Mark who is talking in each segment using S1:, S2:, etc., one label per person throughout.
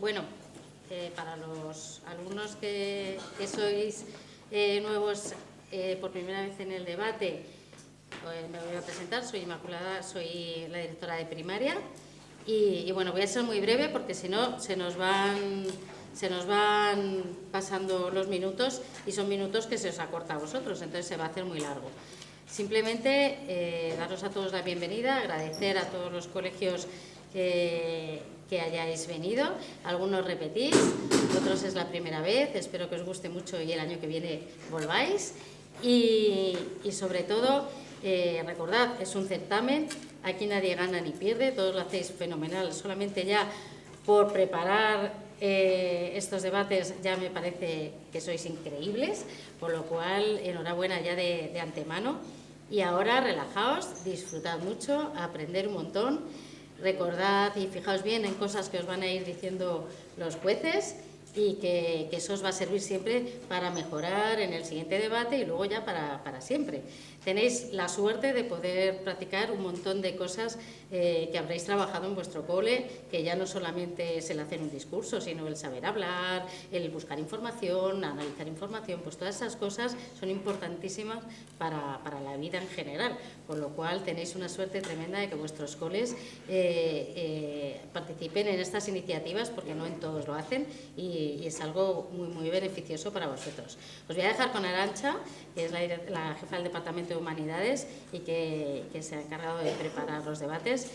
S1: Bueno, para los alumnos que sois nuevos por primera vez en el debate, me voy a presentar, soy Inmaculada, soy la directora de primaria y bueno, voy a ser muy breve porque si no se nos van pasando los minutos y son minutos que se os acorta a vosotros, entonces se va a hacer muy largo. Simplemente daros a todos la bienvenida, agradecer a todos los colegios que hayáis venido, algunos repetís, otros es la primera vez, espero que os guste mucho y el año que viene volváis y sobre todo recordad, es un certamen, aquí nadie gana ni pierde, todos lo hacéis fenomenal, solamente ya por preparar estos debates ya me parece que sois increíbles, por lo cual enhorabuena ya de antemano y ahora relajaos, disfrutad mucho, aprender un montón. Recordad y fijaos bien en cosas que os van a ir diciendo los jueces y que eso os va a servir siempre para mejorar en el siguiente debate y luego ya para siempre. Tenéis la suerte de poder practicar un montón de cosas que habréis trabajado en vuestro cole, que ya no solamente es el hacer un discurso, sino el saber hablar, el buscar información, analizar información, pues todas esas cosas son importantísimas para la vida en general, con lo cual tenéis una suerte tremenda de que vuestros coles participen en estas iniciativas, porque no en todos lo hacen y es algo muy beneficioso para vosotros. Os voy a dejar con Arantxa, que es la jefa del Departamento de Humanidades y que se ha encargado de preparar los debates,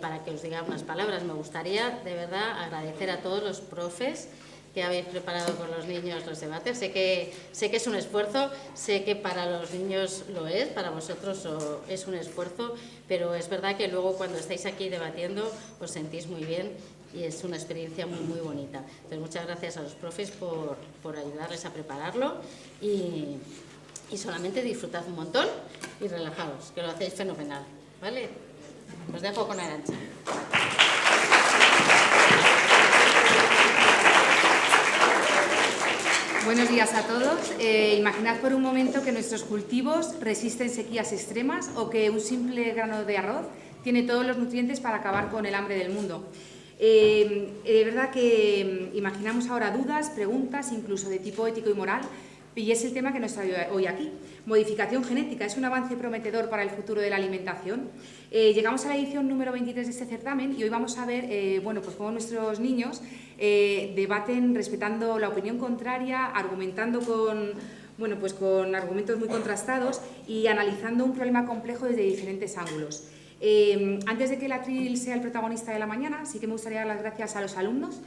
S1: para que os diga unas palabras. Me gustaría, de verdad, agradecer a todos los profes que habéis preparado con los niños los debates. Sé que es un esfuerzo, sé que para los niños lo es, para vosotros es un esfuerzo, pero es verdad que luego cuando estáis aquí debatiendo os sentís muy bien y es una experiencia muy bonita. Entonces, muchas gracias a los profes por ayudarles a prepararlo y solamente disfrutad un montón y relajaos, que lo hacéis fenomenal, ¿vale? Os dejo con Arantxa.
S2: Buenos días a todos. Imaginad por un momento que nuestros cultivos resisten sequías extremas o que un simple grano de arroz tiene todos los nutrientes para acabar con el hambre del mundo. De verdad que imaginamos ahora dudas, preguntas, incluso de tipo ético y moral, y es el tema que nos trae hoy aquí. Modificación genética, ¿es un avance prometedor para el futuro de la alimentación? Llegamos a la edición número 23 de este certamen y hoy vamos a ver pues cómo nuestros niños debaten respetando la opinión contraria, argumentando con argumentos muy contrastados y analizando un problema complejo desde diferentes ángulos. Antes de que el atril sea el protagonista de la mañana, sí que me gustaría dar las gracias a los alumnos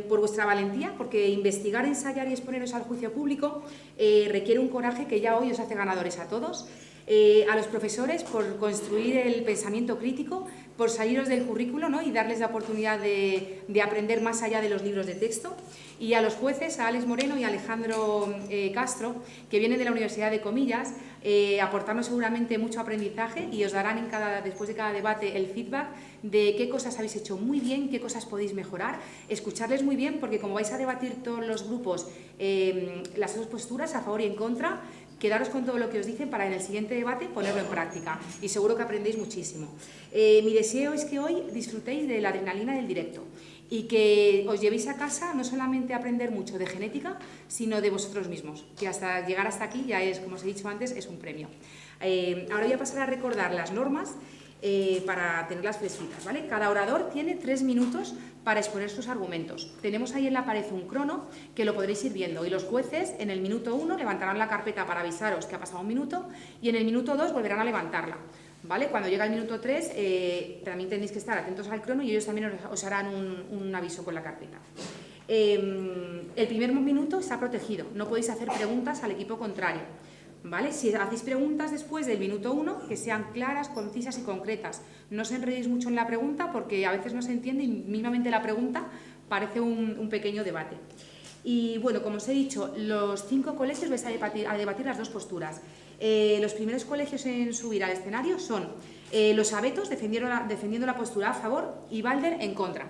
S2: por vuestra valentía, porque investigar, ensayar y exponeros al juicio público requiere un coraje que ya hoy os hace ganadores a todos. A los profesores por construir el pensamiento crítico, por saliros del currículo, ¿no? Y darles la oportunidad de aprender más allá de los libros de texto. Y a los jueces, a Alex Moreno y a Alejandro Castro, que vienen de la Universidad de Comillas, aportarnos seguramente mucho aprendizaje y os darán después de cada debate el feedback de qué cosas habéis hecho muy bien, qué cosas podéis mejorar. Escucharles muy bien, porque como vais a debatir todos los grupos las dos posturas, a favor y en contra, quedaros con todo lo que os dicen para en el siguiente debate ponerlo en práctica y seguro que aprendéis muchísimo. Mi deseo es que hoy disfrutéis de la adrenalina del directo y que os llevéis a casa no solamente a aprender mucho de genética, sino de vosotros mismos, que hasta llegar hasta aquí ya es, como os he dicho antes, es un premio. Ahora voy a pasar a recordar las normas para tenerlas fresquitas, ¿vale? Cada orador tiene 3 minutos para exponer sus argumentos. Tenemos ahí en la pared un crono que lo podréis ir viendo y los jueces en el minuto 1 levantarán la carpeta para avisaros que ha pasado un minuto y en el minuto 2 volverán a levantarla, ¿vale? Cuando llega el minuto 3 también tenéis que estar atentos al crono y ellos también os harán un aviso con la carpeta. El primer minuto está protegido, no podéis hacer preguntas al equipo contrario, ¿vale? Si hacéis preguntas después del minuto 1, que sean claras, concisas y concretas. No os enredéis mucho en la pregunta porque a veces no se entiende y mínimamente la pregunta parece un pequeño debate. Y bueno, como os he dicho, los 5 colegios vais a debatir las dos posturas. Los primeros colegios en subir al escenario son los abetos defendiendo la postura a favor y Balder en contra.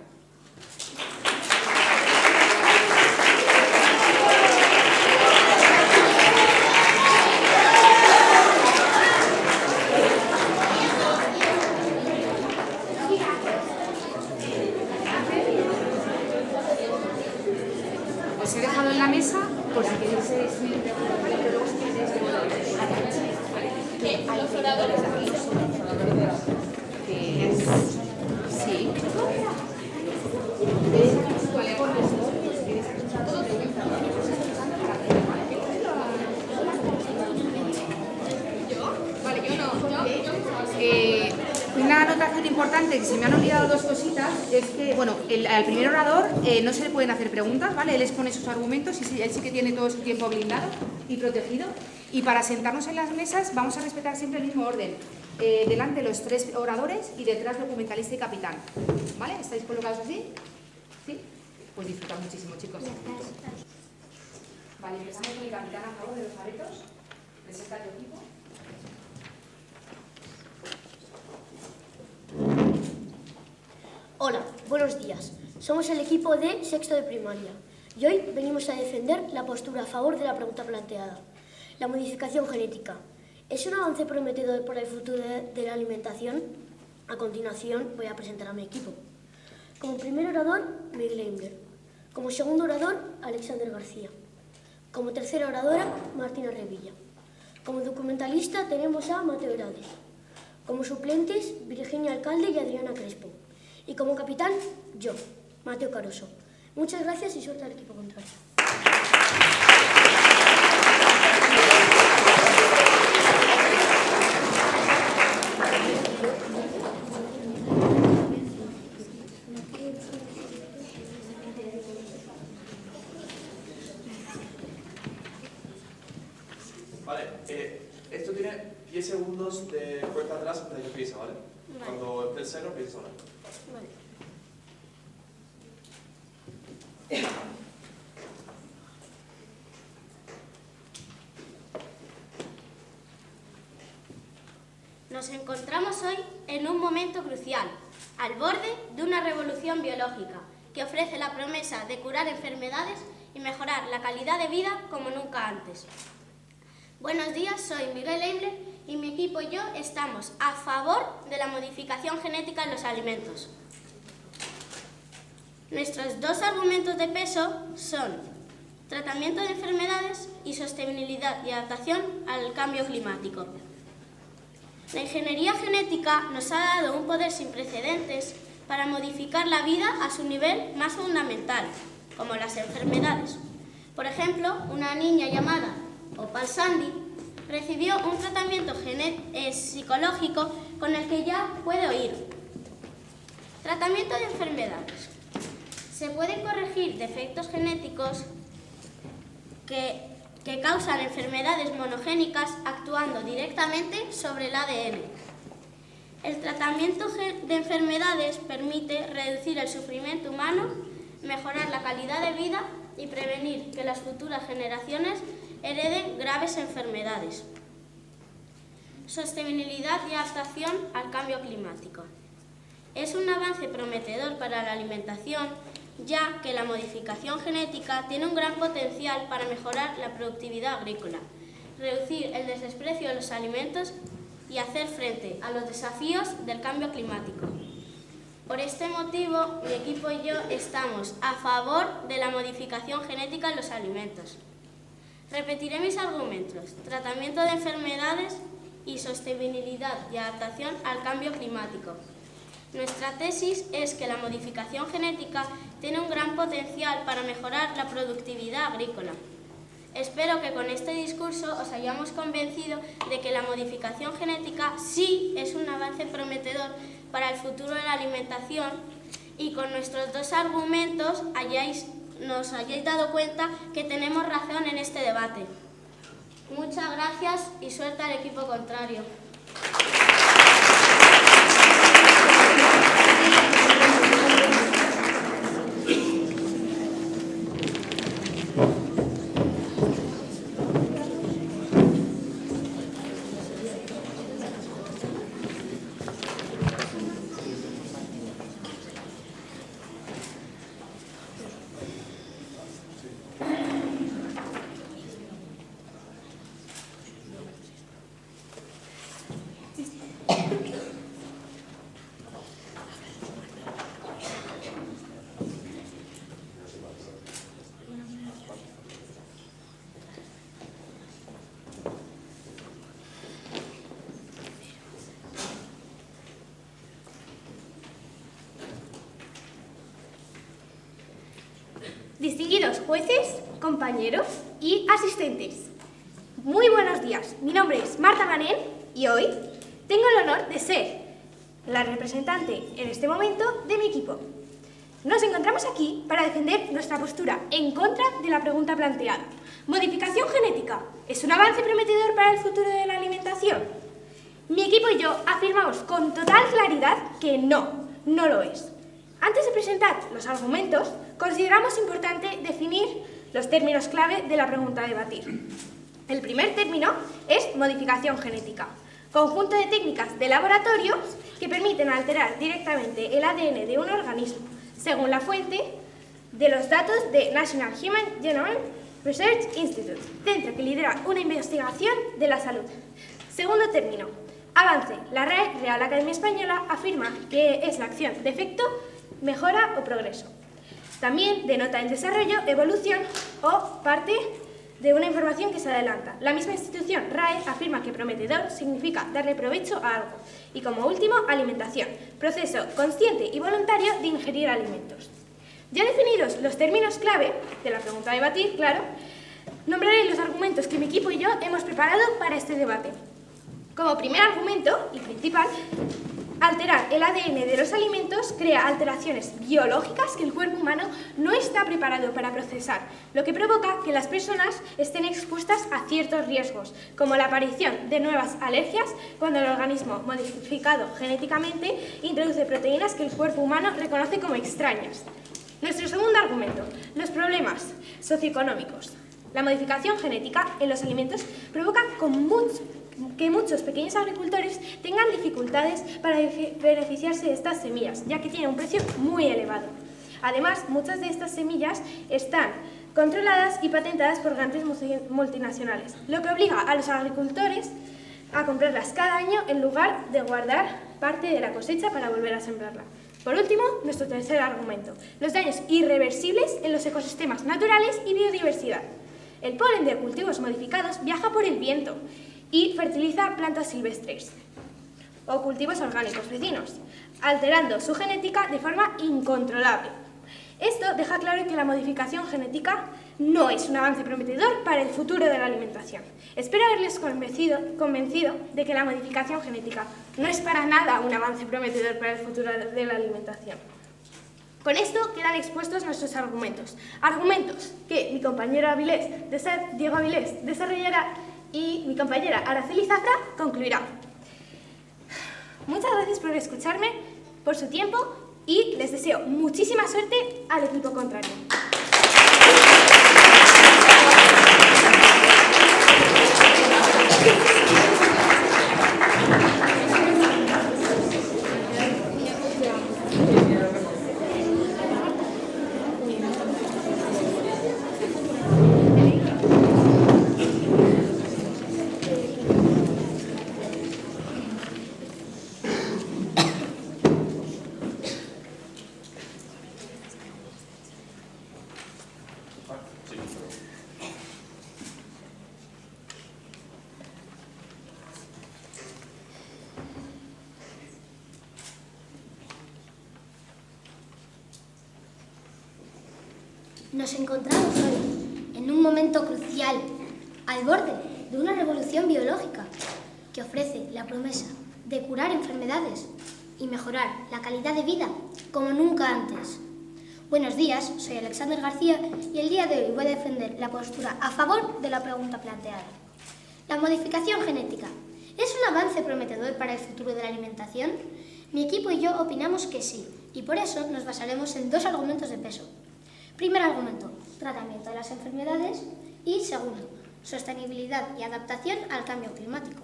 S2: oradores aquí. Sí. Una anotación importante, que se me han olvidado dos cositas, es que, bueno, al primer orador no se le pueden hacer preguntas, ¿vale? Él expone sus argumentos y él sí que tiene todo su tiempo blindado y protegido. Y para sentarnos en las mesas vamos a respetar siempre el mismo orden. Delante los tres oradores y detrás documentalista y capitán, ¿vale? ¿Estáis colocados así? ¿Sí? Pues disfrutad muchísimo, chicos. Vale, empezamos con el capitán a favor de los aretos. Presenta tu equipo.
S3: Hola, buenos días. Somos el equipo de sexto de primaria y hoy venimos a defender la postura a favor de la pregunta planteada. La modificación genética, ¿es un avance prometedor para el futuro de la alimentación? A continuación voy a presentar a mi equipo. Como primer orador, Miguel Eimler. Como segundo orador, Alexander García. Como tercera oradora, Martina Revilla. Como documentalista tenemos a Mateo Herades. Como suplentes, Virginia Alcalde y Adriana Crespo. Y como capitán, yo, Mateo Caroso. Muchas gracias y suerte al equipo contrario.
S4: Vale, esto tiene 10 segundos de cuenta atrás antes de que empiece, ¿vale? Cuando esté el cero, empieza sola.
S3: Vale.
S5: Nos encontramos hoy en un momento crucial, al borde de una revolución biológica que ofrece la promesa de curar enfermedades y mejorar la calidad de vida como nunca antes. Buenos días, soy Miguel Eimler y mi equipo y yo estamos a favor de la modificación genética en los alimentos. Nuestros dos argumentos de peso son tratamiento de enfermedades y sostenibilidad y adaptación al cambio climático. La ingeniería genética nos ha dado un poder sin precedentes para modificar la vida a su nivel más fundamental, como las enfermedades. Por ejemplo, una niña llamada Opal Sandy recibió un tratamiento psicológico con el que ya puede oír. Tratamiento de enfermedades. Se pueden corregir defectos genéticos que causan enfermedades monogénicas actuando directamente sobre el ADN. El tratamiento de enfermedades permite reducir el sufrimiento humano, mejorar la calidad de vida y prevenir que las futuras generaciones hereden graves enfermedades. Sostenibilidad y adaptación al cambio climático. Es un avance prometedor para la alimentación, ya que la modificación genética tiene un gran potencial para mejorar la productividad agrícola, reducir el desprecio de los alimentos y hacer frente a los desafíos del cambio climático. Por este motivo, mi equipo y yo estamos a favor de la modificación genética en los alimentos. Repetiré mis argumentos: tratamiento de enfermedades y sostenibilidad y adaptación al cambio climático. Nuestra tesis es que la modificación genética tiene un gran potencial para mejorar la productividad agrícola. Espero que con este discurso os hayamos convencido de que la modificación genética sí es un avance prometedor para el futuro de la alimentación y con nuestros dos argumentos nos hayáis dado cuenta que tenemos razón en este debate. Muchas gracias y suerte al equipo contrario.
S6: Distinguidos jueces, compañeros y asistentes. Muy buenos días, mi nombre es Marta Manel y hoy tengo el honor de ser la representante en este momento de mi equipo. Nos encontramos aquí para defender nuestra postura en contra de la pregunta planteada. ¿Modificación genética es un avance prometedor para el futuro de la alimentación? Mi equipo y yo afirmamos con total claridad que no lo es. Antes de presentar los argumentos, consideramos importante definir los términos clave de la pregunta a debatir. El primer término es modificación genética, conjunto de técnicas de laboratorios que permiten alterar directamente el ADN de un organismo, según la fuente de los datos de National Human Genome Research Institute, centro que lidera una investigación de la salud. Segundo término, avance. La RAE, Real Academia Española, afirma que es la acción de efecto, mejora o progreso. También denota en desarrollo, evolución o parte de una información que se adelanta. La misma institución, RAE, afirma que prometedor significa darle provecho a algo. Y como último, alimentación, proceso consciente y voluntario de ingerir alimentos. Ya definidos los términos clave de la pregunta a debatir, claro, nombraré los argumentos que mi equipo y yo hemos preparado para este debate. Como primer argumento y principal, alterar el ADN de los alimentos crea alteraciones biológicas que el cuerpo humano no está preparado para procesar, lo que provoca que las personas estén expuestas a ciertos riesgos, como la aparición de nuevas alergias cuando el organismo modificado genéticamente introduce proteínas que el cuerpo humano reconoce como extrañas. Nuestro segundo argumento, los problemas socioeconómicos. La modificación genética en los alimentos provoca que muchos pequeños agricultores tengan dificultades para beneficiarse de estas semillas, ya que tienen un precio muy elevado. Además, muchas de estas semillas están controladas y patentadas por grandes multinacionales, lo que obliga a los agricultores a comprarlas cada año en lugar de guardar parte de la cosecha para volver a sembrarla. Por último, nuestro tercer argumento, los daños irreversibles en los ecosistemas naturales y biodiversidad. El polen de cultivos modificados viaja por el viento y fertiliza plantas silvestres o cultivos orgánicos vecinos, alterando su genética de forma incontrolable. Esto deja claro que la modificación genética no es un avance prometedor para el futuro de la alimentación. Espero haberles convencido de que la modificación genética no es para nada un avance prometedor para el futuro de la alimentación. Con esto quedan expuestos nuestros argumentos. Argumentos que mi compañero Diego Avilés desarrollará y mi compañera Araceli Zafra concluirá. Muchas gracias por escucharme, por su tiempo y les deseo muchísima suerte al equipo contrario.
S3: Nos encontramos hoy en un momento crucial, al borde de una revolución biológica que ofrece la promesa de curar enfermedades y mejorar la calidad de vida como nunca antes. Buenos días, soy Alexander García y el día de hoy voy a defender la postura a favor de la pregunta planteada. La modificación genética, ¿es un avance prometedor para el futuro de la alimentación? Mi equipo y yo opinamos que sí, y por eso nos basaremos en dos argumentos de peso. Primer argumento, tratamiento de las enfermedades y segundo, sostenibilidad y adaptación al cambio climático.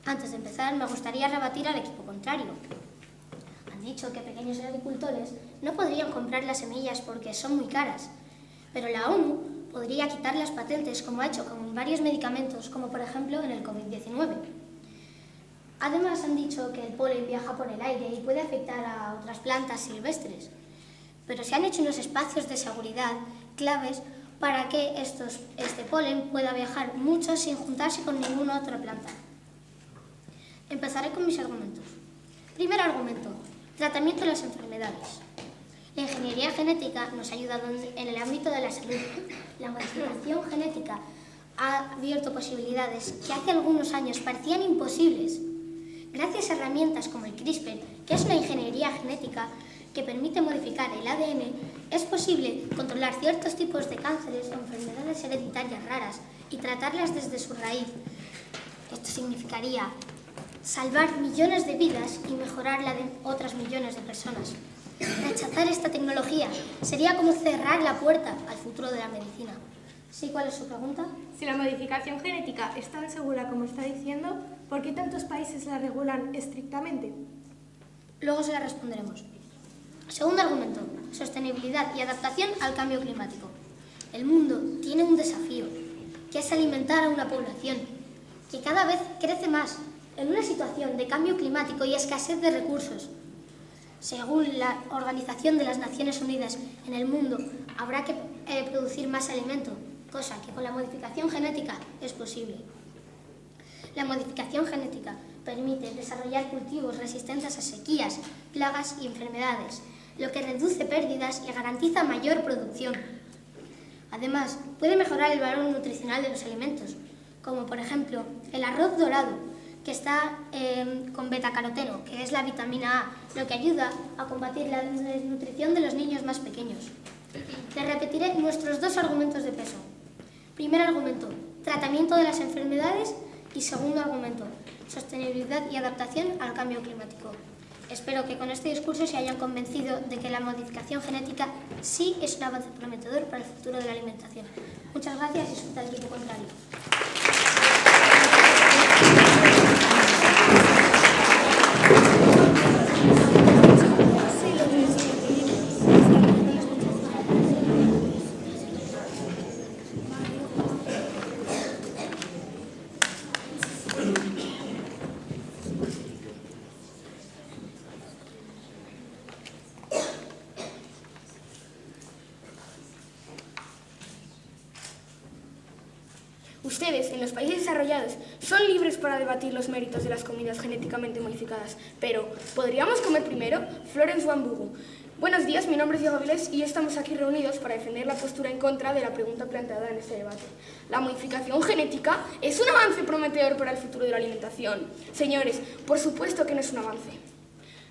S3: Antes de empezar, me gustaría rebatir al equipo contrario. Han dicho que pequeños agricultores no podrían comprar las semillas porque son muy caras, pero la ONU podría quitar las patentes como ha hecho con varios medicamentos, como por ejemplo en el COVID-19. Además han dicho que el polen viaja por el aire y puede afectar a otras plantas silvestres, pero se han hecho unos espacios de seguridad claves para que este polen pueda viajar mucho sin juntarse con ninguna otra planta. Empezaré con mis argumentos. Primer argumento, tratamiento de las enfermedades. La ingeniería genética nos ha ayudado en el ámbito de la salud. La modificación genética ha abierto posibilidades que hace algunos años parecían imposibles. Gracias a herramientas como el CRISPR, que es una ingeniería genética que permite modificar el ADN, es posible controlar ciertos tipos de cánceres o enfermedades hereditarias raras y tratarlas desde su raíz. Esto significaría salvar millones de vidas y mejorar la de otras millones de personas. Rechazar esta tecnología sería como cerrar la puerta al futuro de la medicina. ¿Sí? ¿Cuál es su pregunta?
S6: Si la modificación genética es tan segura como está diciendo, ¿por qué tantos países la regulan estrictamente?
S3: Luego se la responderemos. Segundo argumento, sostenibilidad y adaptación al cambio climático. El mundo tiene un desafío, que es alimentar a una población que cada vez crece más en una situación de cambio climático y escasez de recursos. Según la Organización de las Naciones Unidas, en el mundo habrá que producir más alimento, cosa que con la modificación genética es posible. La modificación genética permite desarrollar cultivos resistentes a sequías, plagas y enfermedades, lo que reduce pérdidas y garantiza mayor producción. Además, puede mejorar el valor nutricional de los alimentos, como por ejemplo el arroz dorado, que está con betacaroteno, que es la vitamina A, lo que ayuda a combatir la desnutrición de los niños más pequeños. Les repetiré nuestros dos argumentos de peso. Primer argumento, tratamiento de las enfermedades, y segundo argumento, sostenibilidad y adaptación al cambio climático. Espero que con este discurso se hayan convencido de que la modificación genética sí es un avance prometedor para el futuro de la alimentación. Muchas gracias y disfruta el equipo contrario.
S6: Ustedes, en los países desarrollados, son libres para debatir los méritos de las comidas genéticamente modificadas. Pero, ¿podríamos comer primero? Florence Wambugu. Buenos días, mi nombre es Diego Vilés y estamos aquí reunidos para defender la postura en contra de la pregunta planteada en este debate. ¿La modificación genética es un avance prometedor para el futuro de la alimentación? Señores, por supuesto que no es un avance.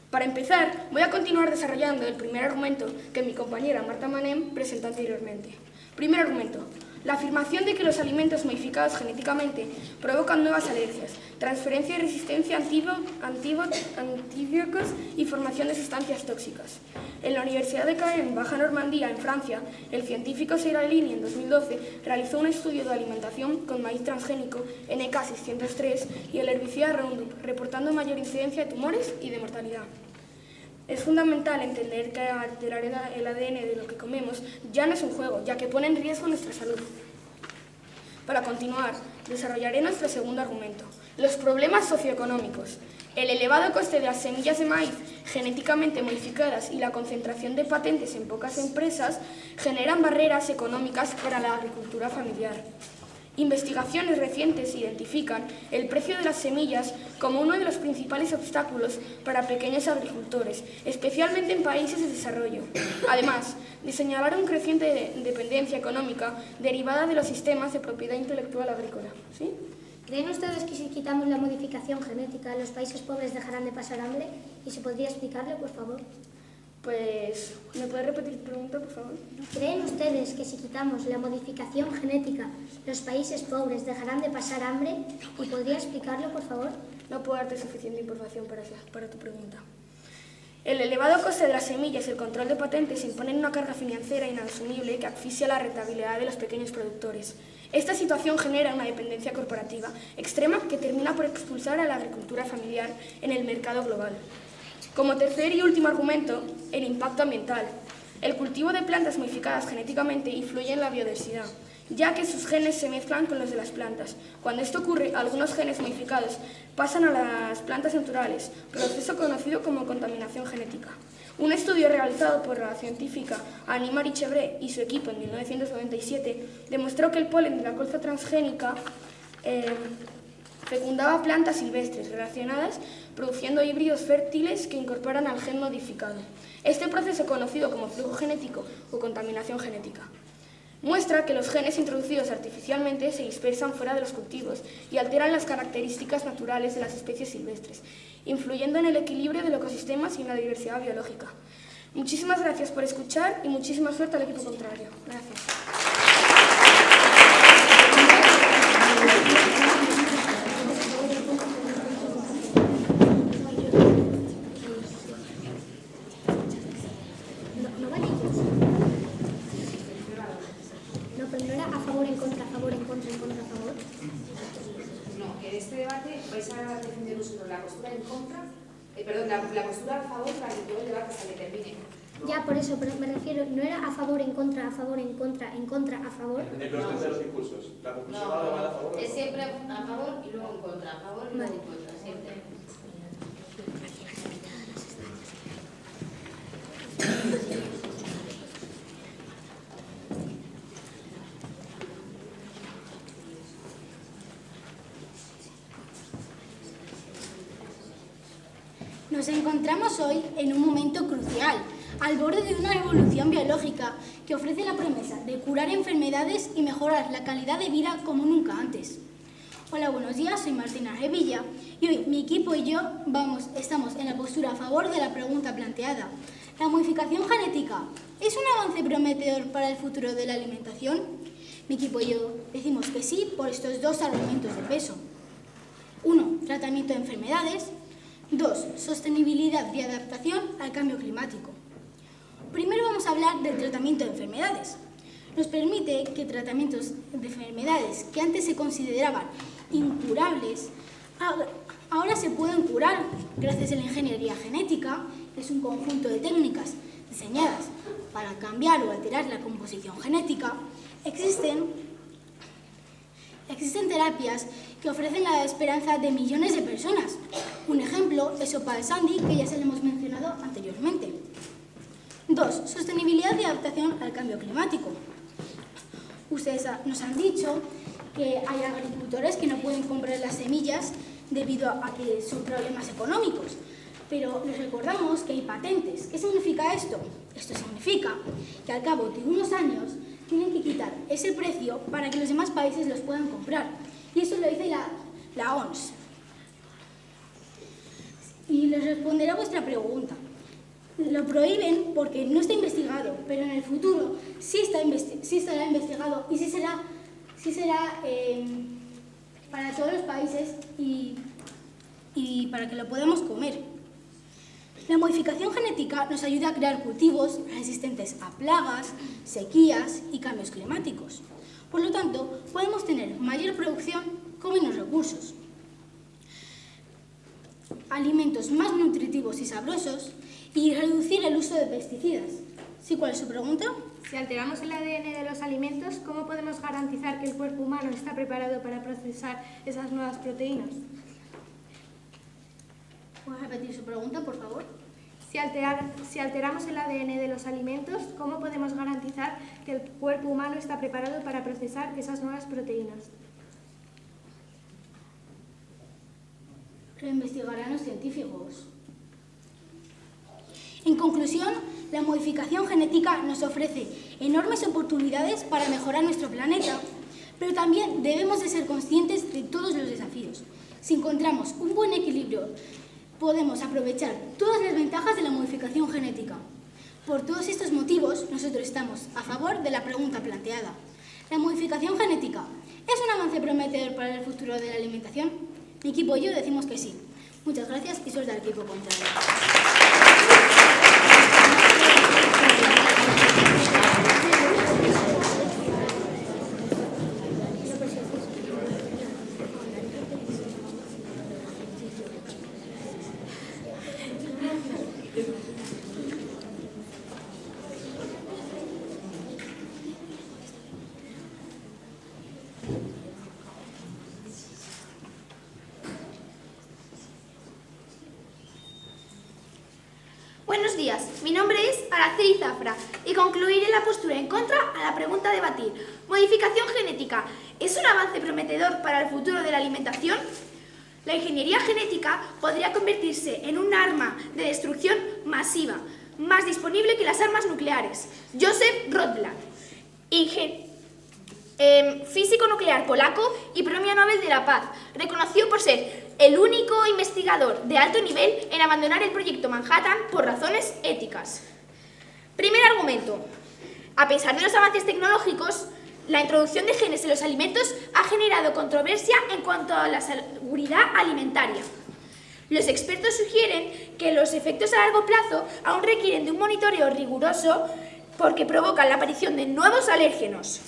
S6: Para empezar, voy a continuar desarrollando el primer argumento que mi compañera Marta Manem presentó anteriormente. Primer argumento. La afirmación de que los alimentos modificados genéticamente provocan nuevas alergias, transferencia y resistencia a antibióticos y formación de sustancias tóxicas. En la Universidad de Caen, Baja Normandía, en Francia, el científico Seralini en 2012 realizó un estudio de alimentación con maíz transgénico NK603 y el herbicida Roundup, reportando mayor incidencia de tumores y de mortalidad. Es fundamental entender que alterar el ADN de lo que comemos ya no es un juego, ya que pone en riesgo nuestra salud. Para continuar, desarrollaré nuestro segundo argumento, los problemas socioeconómicos. El elevado coste de las semillas de maíz genéticamente modificadas y la concentración de patentes en pocas empresas generan barreras económicas para la agricultura familiar. Investigaciones recientes identifican el precio de las semillas como uno de los principales obstáculos para pequeños agricultores, especialmente en países de desarrollo. Además de señalar una creciente dependencia económica derivada de los sistemas de propiedad intelectual agrícola. ¿Sí?
S3: ¿Creen ustedes que si quitamos la modificación genética, los países pobres dejarán de pasar hambre? ¿Y se podría explicarlo, por favor?
S6: Pues, ¿me puede repetir tu pregunta, por favor?
S3: ¿Creen ustedes que si quitamos la modificación genética, los países pobres dejarán de pasar hambre? ¿Y podría explicarlo, por favor?
S6: No puedo darte suficiente información para tu pregunta. El elevado coste de las semillas y el control de patentes imponen una carga financiera inasumible que asfixia la rentabilidad de los pequeños productores. Esta situación genera una dependencia corporativa extrema que termina por expulsar a la agricultura familiar en el mercado global. Como tercer y último argumento, el impacto ambiental. El cultivo de plantas modificadas genéticamente influye en la biodiversidad, ya que sus genes se mezclan con los de las plantas. Cuando esto ocurre, algunos genes modificados pasan a las plantas naturales, proceso conocido como contaminación genética. Un estudio realizado por la científica Annie-Marie Chevret y su equipo en 1997 demostró que el polen de la colza transgénica
S7: fecundaba plantas silvestres relacionadas, produciendo híbridos fértiles que incorporan al gen modificado. Este proceso, conocido como flujo genético o contaminación genética, muestra que los genes introducidos artificialmente se dispersan fuera de los cultivos y alteran las características naturales de las especies silvestres, influyendo en el equilibrio del ecosistema y en la diversidad biológica. Muchísimas gracias por escuchar y muchísima suerte al equipo contrario. Gracias.
S3: No, pero no era a favor, en contra, a favor, en contra, en contra, a favor.
S2: No, en este debate vais a defender vosotros la postura en contra, la postura a favor para que todo el debate se determine.
S3: Ya, por eso, pero me refiero, no era a favor, en contra, a favor, en contra, en contra, a favor.
S4: En los terceros impulsos. La conclusión va a favor.
S1: Es siempre a favor y luego en contra, a favor y luego en contra, siempre.
S5: Nos encontramos hoy en un momento crucial, al borde de una revolución biológica que ofrece la promesa de curar enfermedades y mejorar la calidad de vida como nunca antes. Hola, buenos días, soy Martina Revilla y hoy mi equipo y yo estamos en la postura a favor de la pregunta planteada. ¿La modificación genética es un avance prometedor para el futuro de la alimentación? Mi equipo y yo decimos que sí por estos dos argumentos de peso. 1. Tratamiento de enfermedades. 2. Sostenibilidad y adaptación al cambio climático. Primero vamos a hablar del tratamiento de enfermedades. Nos permite que tratamientos de enfermedades que antes se consideraban incurables, ahora se pueden curar gracias a la ingeniería genética, que es un conjunto de técnicas diseñadas para cambiar o alterar la composición genética. Existen terapias que ofrecen la esperanza de millones de personas. Un ejemplo es Opal Sandy, que ya se lo hemos mencionado anteriormente. 2. Sostenibilidad y adaptación al cambio climático. Ustedes nos han dicho que hay agricultores que no pueden comprar las semillas debido a que son problemas económicos. Pero les recordamos que hay patentes. ¿Qué significa esto? Esto significa que al cabo de unos años tienen que quitar ese precio para que los demás países los puedan comprar. Y eso lo dice la OMS. Y les responderé a vuestra pregunta. Lo prohíben porque no está investigado, pero en el futuro sí estará investigado y sí será para todos los países y para que lo podamos comer. La modificación genética nos ayuda a crear cultivos resistentes a plagas, sequías y cambios climáticos. Por lo tanto, podemos tener mayor producción con menos recursos, alimentos más nutritivos y sabrosos y reducir el uso de pesticidas. ¿Sí? ¿Cuál es su pregunta?
S6: Si alteramos el ADN de los alimentos, ¿cómo podemos garantizar que el cuerpo humano está preparado para procesar esas nuevas proteínas?
S5: ¿Puedes repetir su pregunta, por favor?
S6: Si alteramos el ADN de los alimentos, ¿cómo podemos garantizar que el cuerpo humano está preparado para procesar esas nuevas proteínas?
S5: Lo investigarán los científicos. En conclusión, la modificación genética nos ofrece enormes oportunidades para mejorar nuestro planeta, pero también debemos de ser conscientes de todos los desafíos. Si encontramos un buen equilibrio, podemos aprovechar todas las ventajas de la modificación genética. Por todos estos motivos, nosotros estamos a favor de la pregunta planteada. ¿La modificación genética es un avance prometedor para el futuro de la alimentación? Mi equipo y yo decimos que sí. Muchas gracias y suerte al equipo contrario.
S8: Buenos días, mi nombre es Araceli Zafra y concluiré la postura en contra a la pregunta a debatir. ¿Modificación genética es un avance prometedor para el futuro de la alimentación? La ingeniería genética podría convertirse en un arma de destrucción masiva, más disponible que las armas nucleares. Joseph Rotblat, físico nuclear polaco y premio Nobel de la Paz, reconocido por ser el único investigador de alto nivel en abandonar el proyecto Manhattan por razones éticas. Primer argumento. A pesar de los avances tecnológicos, la introducción de genes en los alimentos ha generado controversia en cuanto a la seguridad alimentaria. Los expertos sugieren que los efectos a largo plazo aún requieren de un monitoreo riguroso porque provocan la aparición de nuevos alérgenos,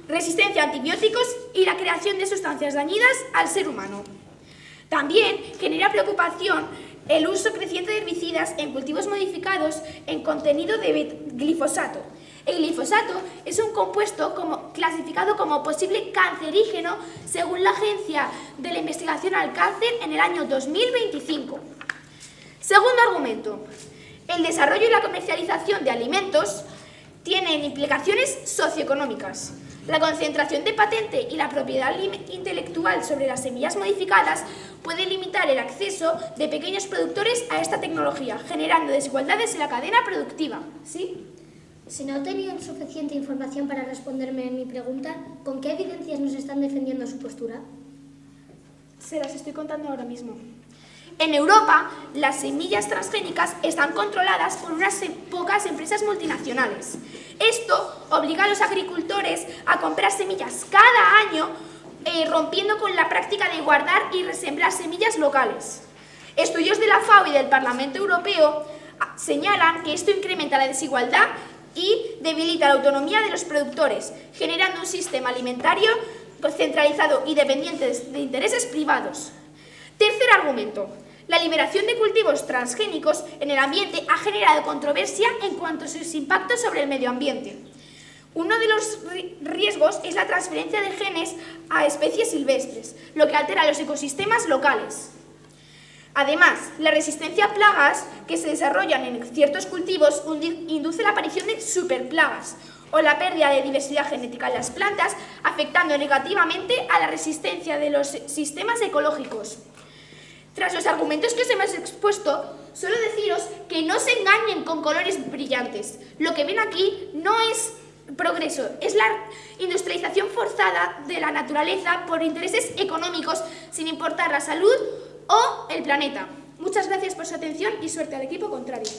S8: resistencia a antibióticos y la creación de sustancias dañinas al ser humano. También genera preocupación el uso creciente de herbicidas en cultivos modificados en contenido de glifosato. El glifosato es un compuesto clasificado como posible cancerígeno según la Agencia de la Investigación al Cáncer en el año 2025. Segundo argumento. El desarrollo y la comercialización de alimentos tienen implicaciones socioeconómicas. La concentración de patente y la propiedad intelectual sobre las semillas modificadas puede limitar el acceso de pequeños productores a esta tecnología, generando desigualdades en la cadena productiva. ¿Sí?
S9: Si no tenían suficiente información para responderme en mi pregunta, ¿con qué evidencias nos están defendiendo su postura?
S6: Se las estoy contando ahora mismo.
S8: En Europa, las semillas transgénicas están controladas por unas pocas empresas multinacionales. Esto obliga a los agricultores a comprar semillas cada año, rompiendo con la práctica de guardar y resembrar semillas locales. Estudios de la FAO y del Parlamento Europeo señalan que esto incrementa la desigualdad y debilita la autonomía de los productores, generando un sistema alimentario centralizado y dependiente de intereses privados. Tercer argumento. La liberación de cultivos transgénicos en el ambiente ha generado controversia en cuanto a sus impactos sobre el medio ambiente. Uno de los riesgos es la transferencia de genes a especies silvestres, lo que altera los ecosistemas locales. Además, la resistencia a plagas que se desarrollan en ciertos cultivos induce la aparición de superplagas o la pérdida de diversidad genética en las plantas, afectando negativamente a la resistencia de los sistemas ecológicos. Tras los argumentos que os hemos expuesto, solo deciros que no se engañen con colores brillantes. Lo que ven aquí no es progreso, es la industrialización forzada de la naturaleza por intereses económicos, sin importar la salud o el planeta. Muchas gracias por su atención y suerte al equipo contrario.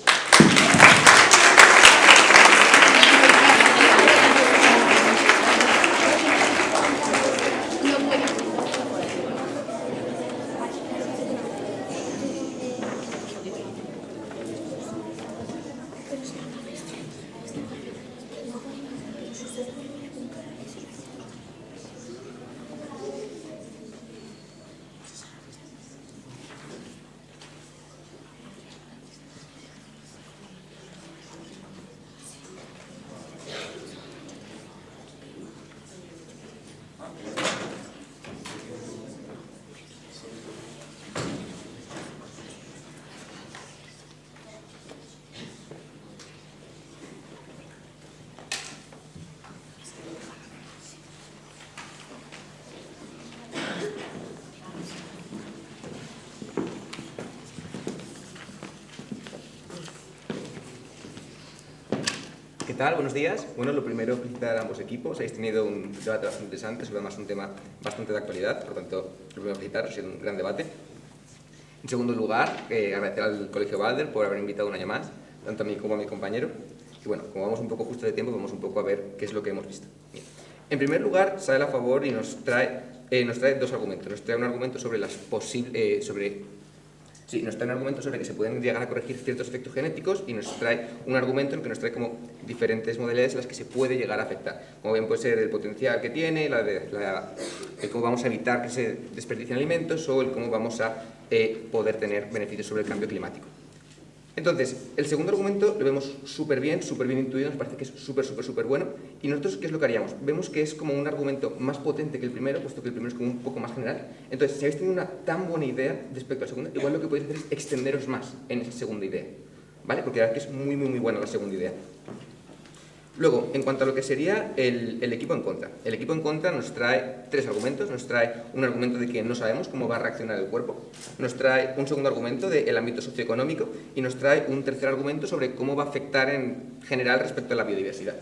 S10: ¿Qué tal? Buenos días. Bueno, lo primero, felicitar a ambos equipos. Habéis tenido un debate bastante interesante, sobre además un tema bastante de actualidad, por lo tanto, lo primero, felicitaros, ha sido un gran debate. En segundo lugar, agradecer al Colegio Balder por haber invitado un año más, tanto a mí como a mi compañero. Y bueno, como vamos un poco justo de tiempo, vamos un poco a ver qué es lo que hemos visto. Bien. En primer lugar, Sael a favor y nos trae dos argumentos. Nos trae un argumento sobre las posibles... nos trae un argumento sobre que se pueden llegar a corregir ciertos efectos genéticos y nos trae un argumento en el que nos trae como diferentes modalidades en las que se puede llegar a afectar. Como bien puede ser el potencial que tiene, el cómo vamos a evitar que se desperdicien alimentos o el cómo vamos a poder tener beneficios sobre el cambio climático. Entonces, el segundo argumento lo vemos súper bien intuido, nos parece que es súper bueno. Y nosotros, ¿qué es lo que haríamos? Vemos que es como un argumento más potente que el primero, puesto que el primero es como un poco más general. Entonces, si habéis tenido una tan buena idea respecto al segundo, igual lo que podéis hacer es extenderos más en esa segunda idea, ¿vale? Porque la verdad que es muy buena la segunda idea. Luego, en cuanto a lo que sería el equipo en contra. El equipo en contra nos trae 3 argumentos. Nos trae un argumento de que no sabemos cómo va a reaccionar el cuerpo. Nos trae un segundo argumento del ámbito socioeconómico. Y nos trae un tercer argumento sobre cómo va a afectar en general respecto a la biodiversidad.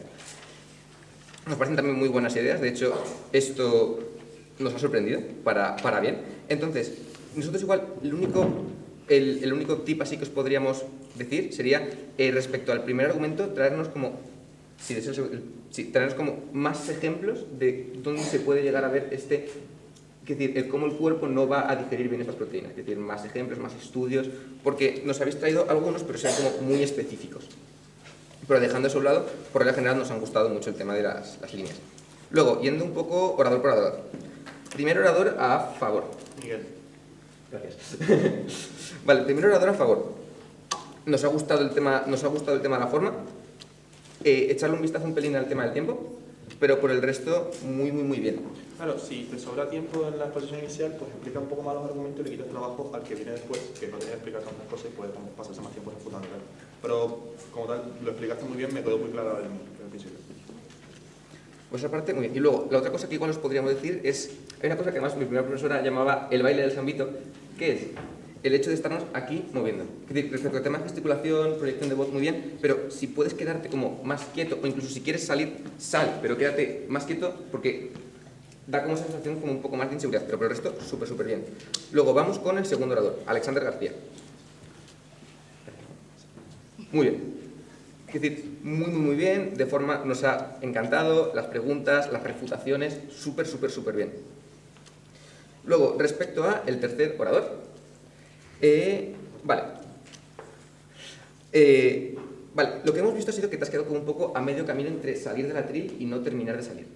S10: Nos parecen también muy buenas ideas. De hecho, esto nos ha sorprendido para bien. Entonces, nosotros igual, el único tip así que os podríamos decir sería, respecto al primer argumento, traernos como traernos como más ejemplos de dónde se puede llegar a ver es decir, cómo el cuerpo no va a digerir bien estas proteínas. Es decir, más ejemplos, más estudios, porque nos habéis traído algunos, pero sean como muy específicos. Pero dejando eso a un lado, por regla general nos han gustado mucho el tema de las líneas. Luego, yendo un poco orador por orador. Primer orador a favor.
S4: Miguel.
S10: Gracias. Vale, primer orador a favor. Nos ha gustado el tema de la forma. Echarle un vistazo un pelín al tema del tiempo, pero por el resto, muy bien.
S4: Claro, si te sobra tiempo en la exposición inicial, pues explica un poco más los argumentos y le quitas trabajo al que viene después, que no tiene que explicar tantas cosas y puede pasarse más tiempo ejecutando. Pero, como tal, lo explicaste muy bien, me quedó muy claro el principio. Pues aparte, muy bien. Y luego, la otra cosa que igual os podríamos decir es, hay una cosa que además mi primera profesora llamaba el baile del Sambito, que es el hecho de estarnos aquí moviendo. Es decir, respecto al tema de gesticulación, proyección de voz, muy bien, pero si puedes quedarte como más quieto, o incluso si quieres salir, sal, pero quédate más quieto porque da como sensación como un poco más de inseguridad, pero por el resto, súper bien. Luego vamos con el segundo orador, Alexander García. Muy bien. Es decir, muy bien, de forma, nos ha encantado, las preguntas, las refutaciones, súper bien. Luego, respecto a el tercer orador, vale, lo que hemos visto ha sido que te has quedado como un poco a medio camino entre salir del atril y no terminar de salir.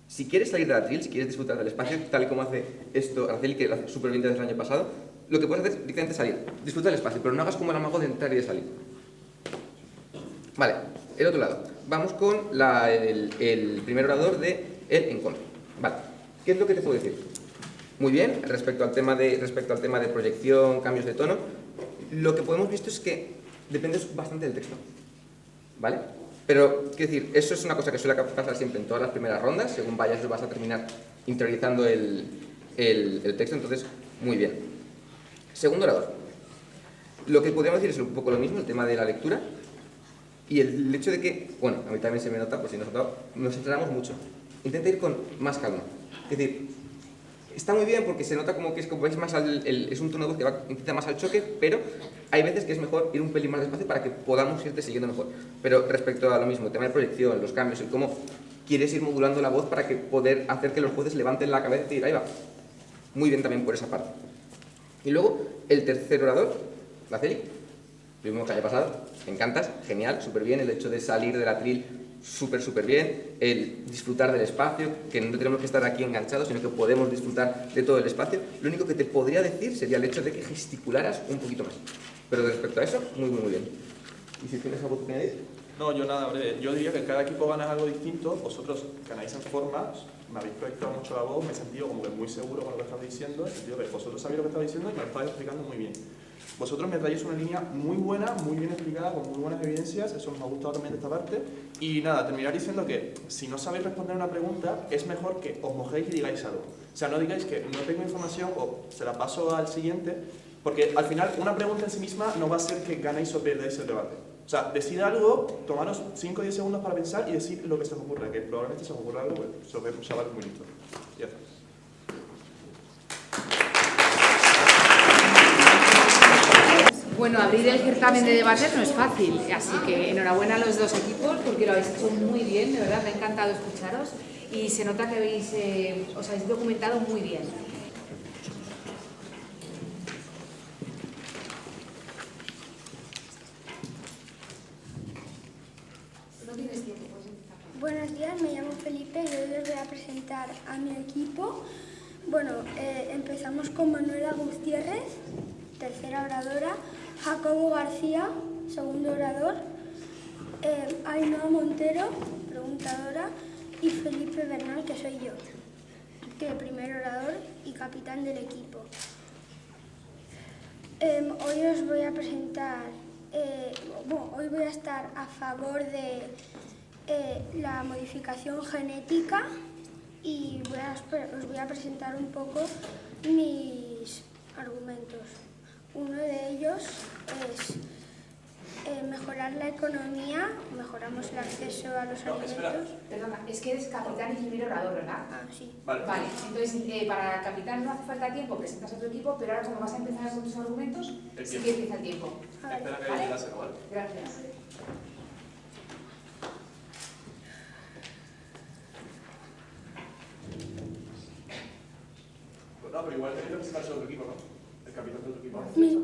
S4: Si quieres salir del atril, si quieres disfrutar del espacio, tal y como hace esto Araceli, que lo hace súper bien desde el año pasado, lo que puedes hacer es directamente salir, disfruta del espacio, pero no hagas como el amago de entrar y de salir. Vale, el otro lado. Vamos con el primer orador de el en contra. Vale, ¿qué es lo que te puedo decir? Muy bien, respecto al tema de proyección, cambios de tono, lo que podemos visto es que depende bastante del texto, ¿vale? Pero, quiero decir, eso es una cosa que suele pasar siempre en todas las primeras rondas, según vayas vas a terminar interiorizando el texto, entonces, muy bien. Segundo orador. Lo que podríamos decir es un poco lo mismo, el tema de la lectura, y el hecho de que, bueno, a mí también se me nota, por si nos centramos mucho. Intenta ir con más calma, es decir, está muy bien porque se nota como que es más es un tono de voz que incita más al choque, pero hay veces que es mejor ir un pelín más despacio para que podamos irte siguiendo mejor. Pero respecto a lo mismo, el tema de proyección, los cambios, el cómo quieres ir modulando la voz para que poder hacer que los jueces levanten la cabeza y decir, ahí va. Muy bien también por esa parte. Y luego, el tercer orador, Araceli, lo mismo que haya pasado, me encantas, genial, súper bien, el hecho de salir del atril, súper bien, el disfrutar del espacio, que no tenemos que estar aquí enganchados, sino que podemos disfrutar de todo el espacio. Lo único que te podría decir sería el hecho de que gesticularas un poquito más. Pero respecto a eso, muy bien. ¿Y si tienes algo que añadir? No, yo nada, breve. Yo diría que cada equipo gana algo distinto. Vosotros ganáis en forma, me habéis proyectado mucho la voz, me he sentido como que muy seguro con lo que estabais diciendo, en el sentido que vosotros sabéis lo que estabais diciendo y me lo estabais explicando muy bien. Vosotros me traéis una línea muy buena, muy bien explicada, con muy buenas evidencias, eso nos ha gustado también de esta parte. Y nada, terminar diciendo que si no sabéis responder una pregunta, es mejor que os mojéis y digáis algo. O sea, no digáis que no tengo información o se la paso al siguiente, porque al final una pregunta en sí misma no va a ser que ganéis o perdáis el debate. O sea, decid algo, tomaros 5 o 10 segundos para pensar y decir lo que se os ocurre, que probablemente se os ocurra algo, pues se os ve un chaval muy listo. Ya está.
S2: Bueno, abrir el certamen de debates no es fácil, así que enhorabuena a los dos equipos porque lo habéis hecho muy bien, de verdad, me ha encantado escucharos y se nota que os habéis documentado muy bien.
S11: Buenos días, me llamo Felipe y hoy les voy a presentar a mi equipo. Bueno, empezamos con Manuela Gutiérrez, tercera oradora, Jacobo García, segundo orador, Ainhoa Montero, preguntadora, y Felipe Bernal, que soy yo, que primer orador y capitán del equipo. Hoy os voy a presentar, hoy voy a estar a favor la modificación genética y os voy a presentar un poco mis argumentos. Uno de ellos es mejorar la economía, mejoramos el acceso a los alimentos.
S2: Perdona, es que eres capitán y primer orador, ¿verdad?
S11: Ah, sí.
S2: Vale, entonces para capitán no hace falta tiempo, presentas a tu equipo, pero ahora como vas a empezar con tus argumentos, sí que empieza el tiempo.
S11: Vale.
S2: ¿Vale? Gracias.
S12: Pues no, pero igual tenéis que presentarse a otro equipo, ¿no? El capitán de otro equipo.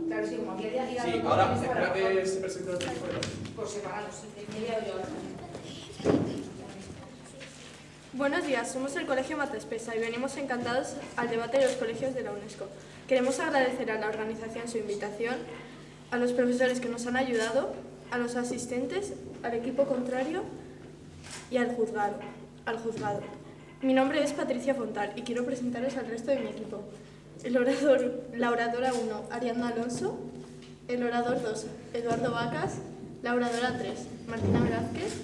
S2: Claro, sí, como había liado.
S12: Sí, ahora espera que se presente otro equipo.
S2: Por separado, sí, me he liado yo ahora.
S7: Buenos días, somos el Colegio Matespesa y venimos encantados al debate de los colegios de la UNESCO. Queremos agradecer a la organización su invitación, a los profesores que nos han ayudado, a los asistentes, al equipo contrario y al juzgado. Mi nombre es Patricia Fontal y quiero presentaros al resto de mi equipo. La oradora 1, Ariadna Alonso. El orador 2, Eduardo Vacas. La oradora 3, Martina Velázquez.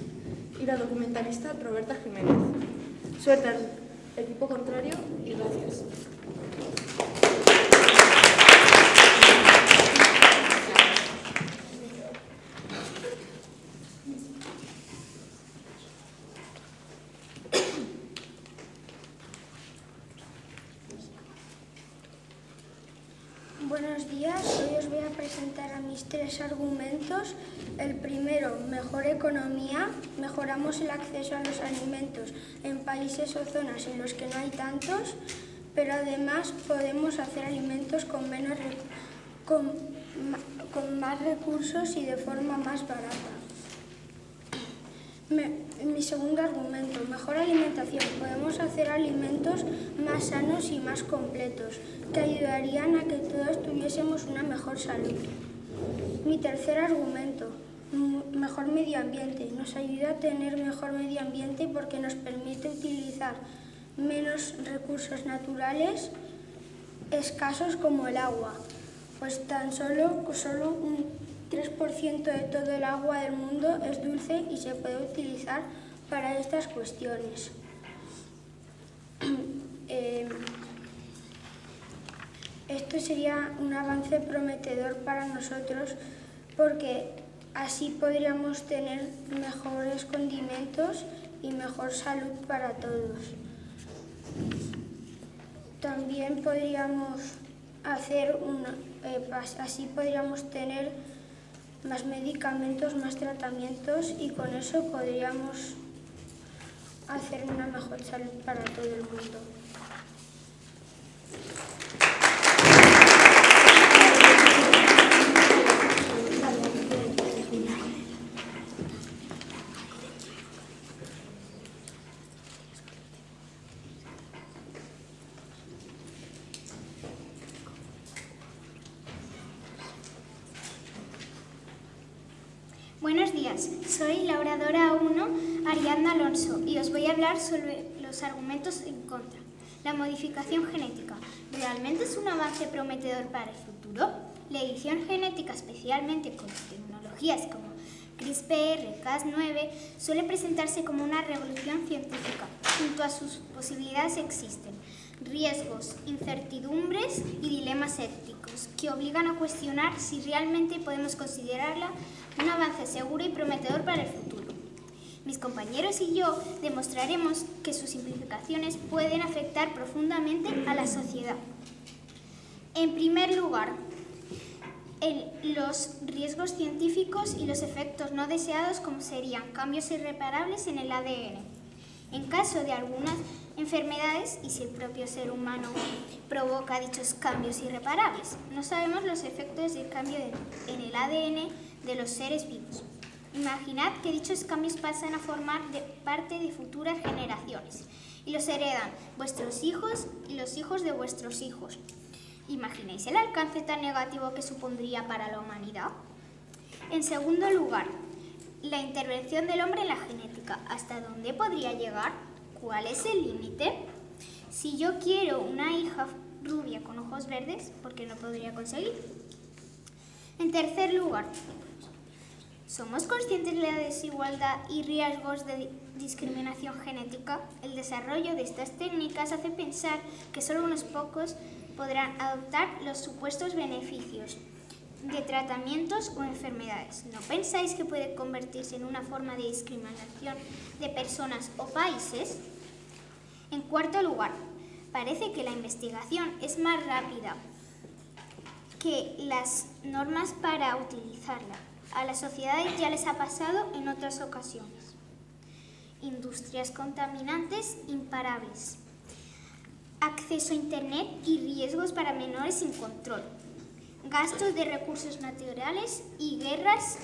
S7: Y la documentalista Roberta Jiménez. Suerte al equipo contrario y gracias.
S11: Buenos días, hoy os voy a presentar a mis 3 argumentos. El primero, mejor economía. Mejoramos el acceso a los alimentos en países o zonas en los que no hay tantos, pero además podemos hacer alimentos con más recursos y de forma más barata. Mi segundo argumento, mejor alimentación. Podemos hacer alimentos más sanos y más completos, que ayudarían a que todos tuviésemos una mejor salud. Mi tercer argumento, mejor medio ambiente. Nos ayuda a tener mejor medio ambiente porque nos permite utilizar menos recursos naturales escasos como el agua, pues tan solo un 3% de todo el agua del mundo es dulce y se puede utilizar para estas cuestiones. Esto sería un avance prometedor para nosotros porque así podríamos tener mejores condimentos y mejor salud para todos. También podríamos así podríamos tener más medicamentos, más tratamientos y con eso podríamos hacer una mejor salud para todo el mundo.
S13: Buenos días, soy la oradora 1, Ariadna Alonso, y os voy a hablar sobre los argumentos en contra. La modificación genética, ¿realmente es un avance prometedor para el futuro? La edición genética, especialmente con tecnologías como CRISPR-Cas9, suele presentarse como una revolución científica. Junto a sus posibilidades existen riesgos, incertidumbres y dilemas éticos que obligan a cuestionar si realmente podemos considerarla un avance seguro y prometedor para el futuro. Mis compañeros y yo demostraremos que sus implicaciones pueden afectar profundamente a la sociedad. En primer lugar, los riesgos científicos y los efectos no deseados, como serían cambios irreparables en el ADN. En caso de algunas enfermedades, y si el propio ser humano provoca dichos cambios irreparables, no sabemos los efectos del cambio en el ADN de los seres vivos. Imaginad que dichos cambios pasan a formar parte de futuras generaciones y los heredan vuestros hijos y los hijos de vuestros hijos. ¿Imagináis el alcance tan negativo que supondría para la humanidad? En segundo lugar, la intervención del hombre en la genética. ¿Hasta dónde podría llegar? ¿Cuál es el límite? Si yo quiero una hija rubia con ojos verdes, ¿por qué no podría conseguir? En tercer lugar, ¿Somos conscientes de la desigualdad y riesgos de discriminación genética? El desarrollo de estas técnicas hace pensar que solo unos pocos podrán adoptar los supuestos beneficios de tratamientos o enfermedades. ¿No pensáis que puede convertirse en una forma de discriminación de personas o países? En cuarto lugar, parece que la investigación es más rápida que las normas para utilizarla. A las sociedades ya les ha pasado en otras ocasiones. Industrias contaminantes imparables, acceso a Internet y riesgos para menores sin control, gastos de recursos naturales y guerras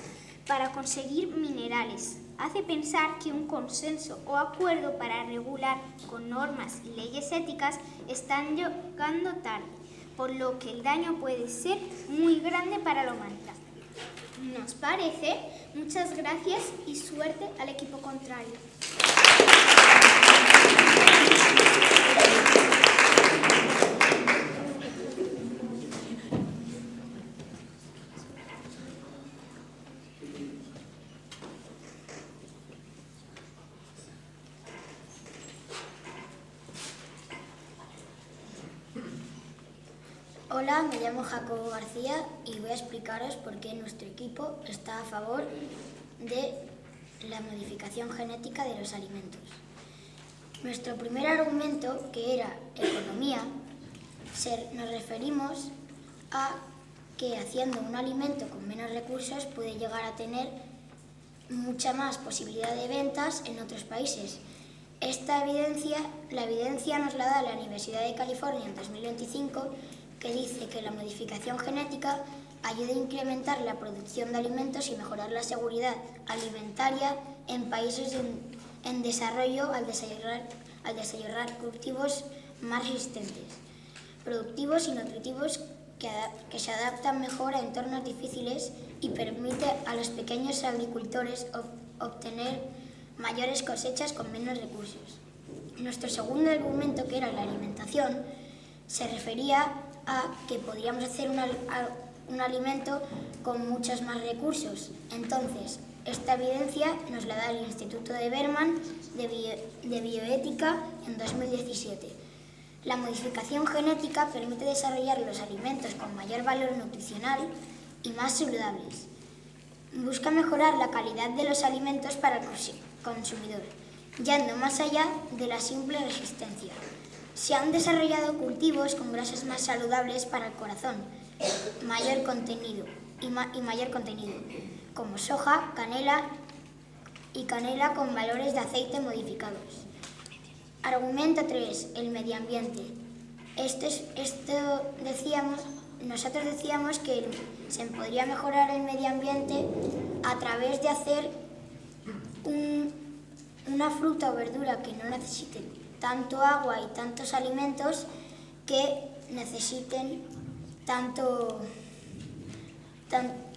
S13: para conseguir minerales. Hace pensar que un consenso o acuerdo para regular con normas y leyes éticas están llegando tarde, por lo que el daño puede ser muy grande para la humanidad. ¿Nos parece? Muchas gracias y suerte al equipo contrario.
S14: Hola, me llamo Jacobo García y voy a explicaros por qué nuestro equipo está a favor de la modificación genética de los alimentos. Nuestro primer argumento, que era economía, nos referimos a que haciendo un alimento con menos recursos puede llegar a tener mucha más posibilidad de ventas en otros países. La evidencia nos la da la Universidad de California en 2025, que dice que la modificación genética ayuda a incrementar la producción de alimentos y mejorar la seguridad alimentaria en países en desarrollo al desarrollar cultivos más resistentes, productivos y nutritivos que se adaptan mejor a entornos difíciles y permite a los pequeños agricultores obtener mayores cosechas con menos recursos. Nuestro segundo argumento, que era la alimentación, se refería a que podríamos hacer un alimento con muchos más recursos. Entonces, esta evidencia nos la da el Instituto de Berman de Bioética en 2017. La modificación genética permite desarrollar los alimentos con mayor valor nutricional y más saludables. Busca mejorar la calidad de los alimentos para el consumidor, yendo más allá de la simple resistencia. Se han desarrollado cultivos con grasas más saludables para el corazón, mayor contenido, como soja, canela con valores de aceite modificados. Argumento 3. El medio ambiente. Nosotros decíamos que se podría mejorar el medio ambiente a través de hacer una fruta o verdura que no necesite tanto agua y tantos alimentos que necesiten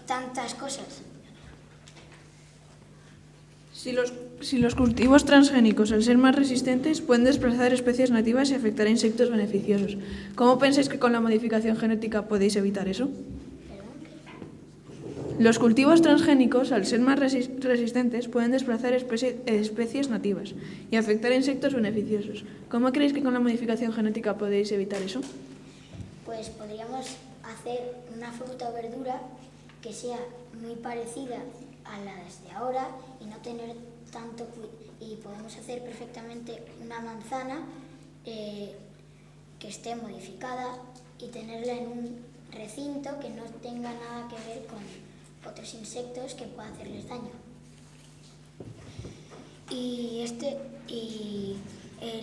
S14: tantas cosas.
S15: Si los cultivos transgénicos, al ser más resistentes, pueden desplazar especies nativas y afectar a insectos beneficiosos, ¿cómo pensáis que con la modificación genética podéis evitar eso? Los cultivos transgénicos, al ser más resistentes, pueden desplazar especies nativas y afectar a insectos beneficiosos. ¿Cómo creéis que con la modificación genética podéis evitar eso?
S14: Pues podríamos hacer una fruta o verdura que sea muy parecida a las de ahora y no tener tanto y podemos hacer perfectamente una manzana que esté modificada y tenerla en un recinto que no tenga nada que ver con otros insectos que puedan hacerles daño.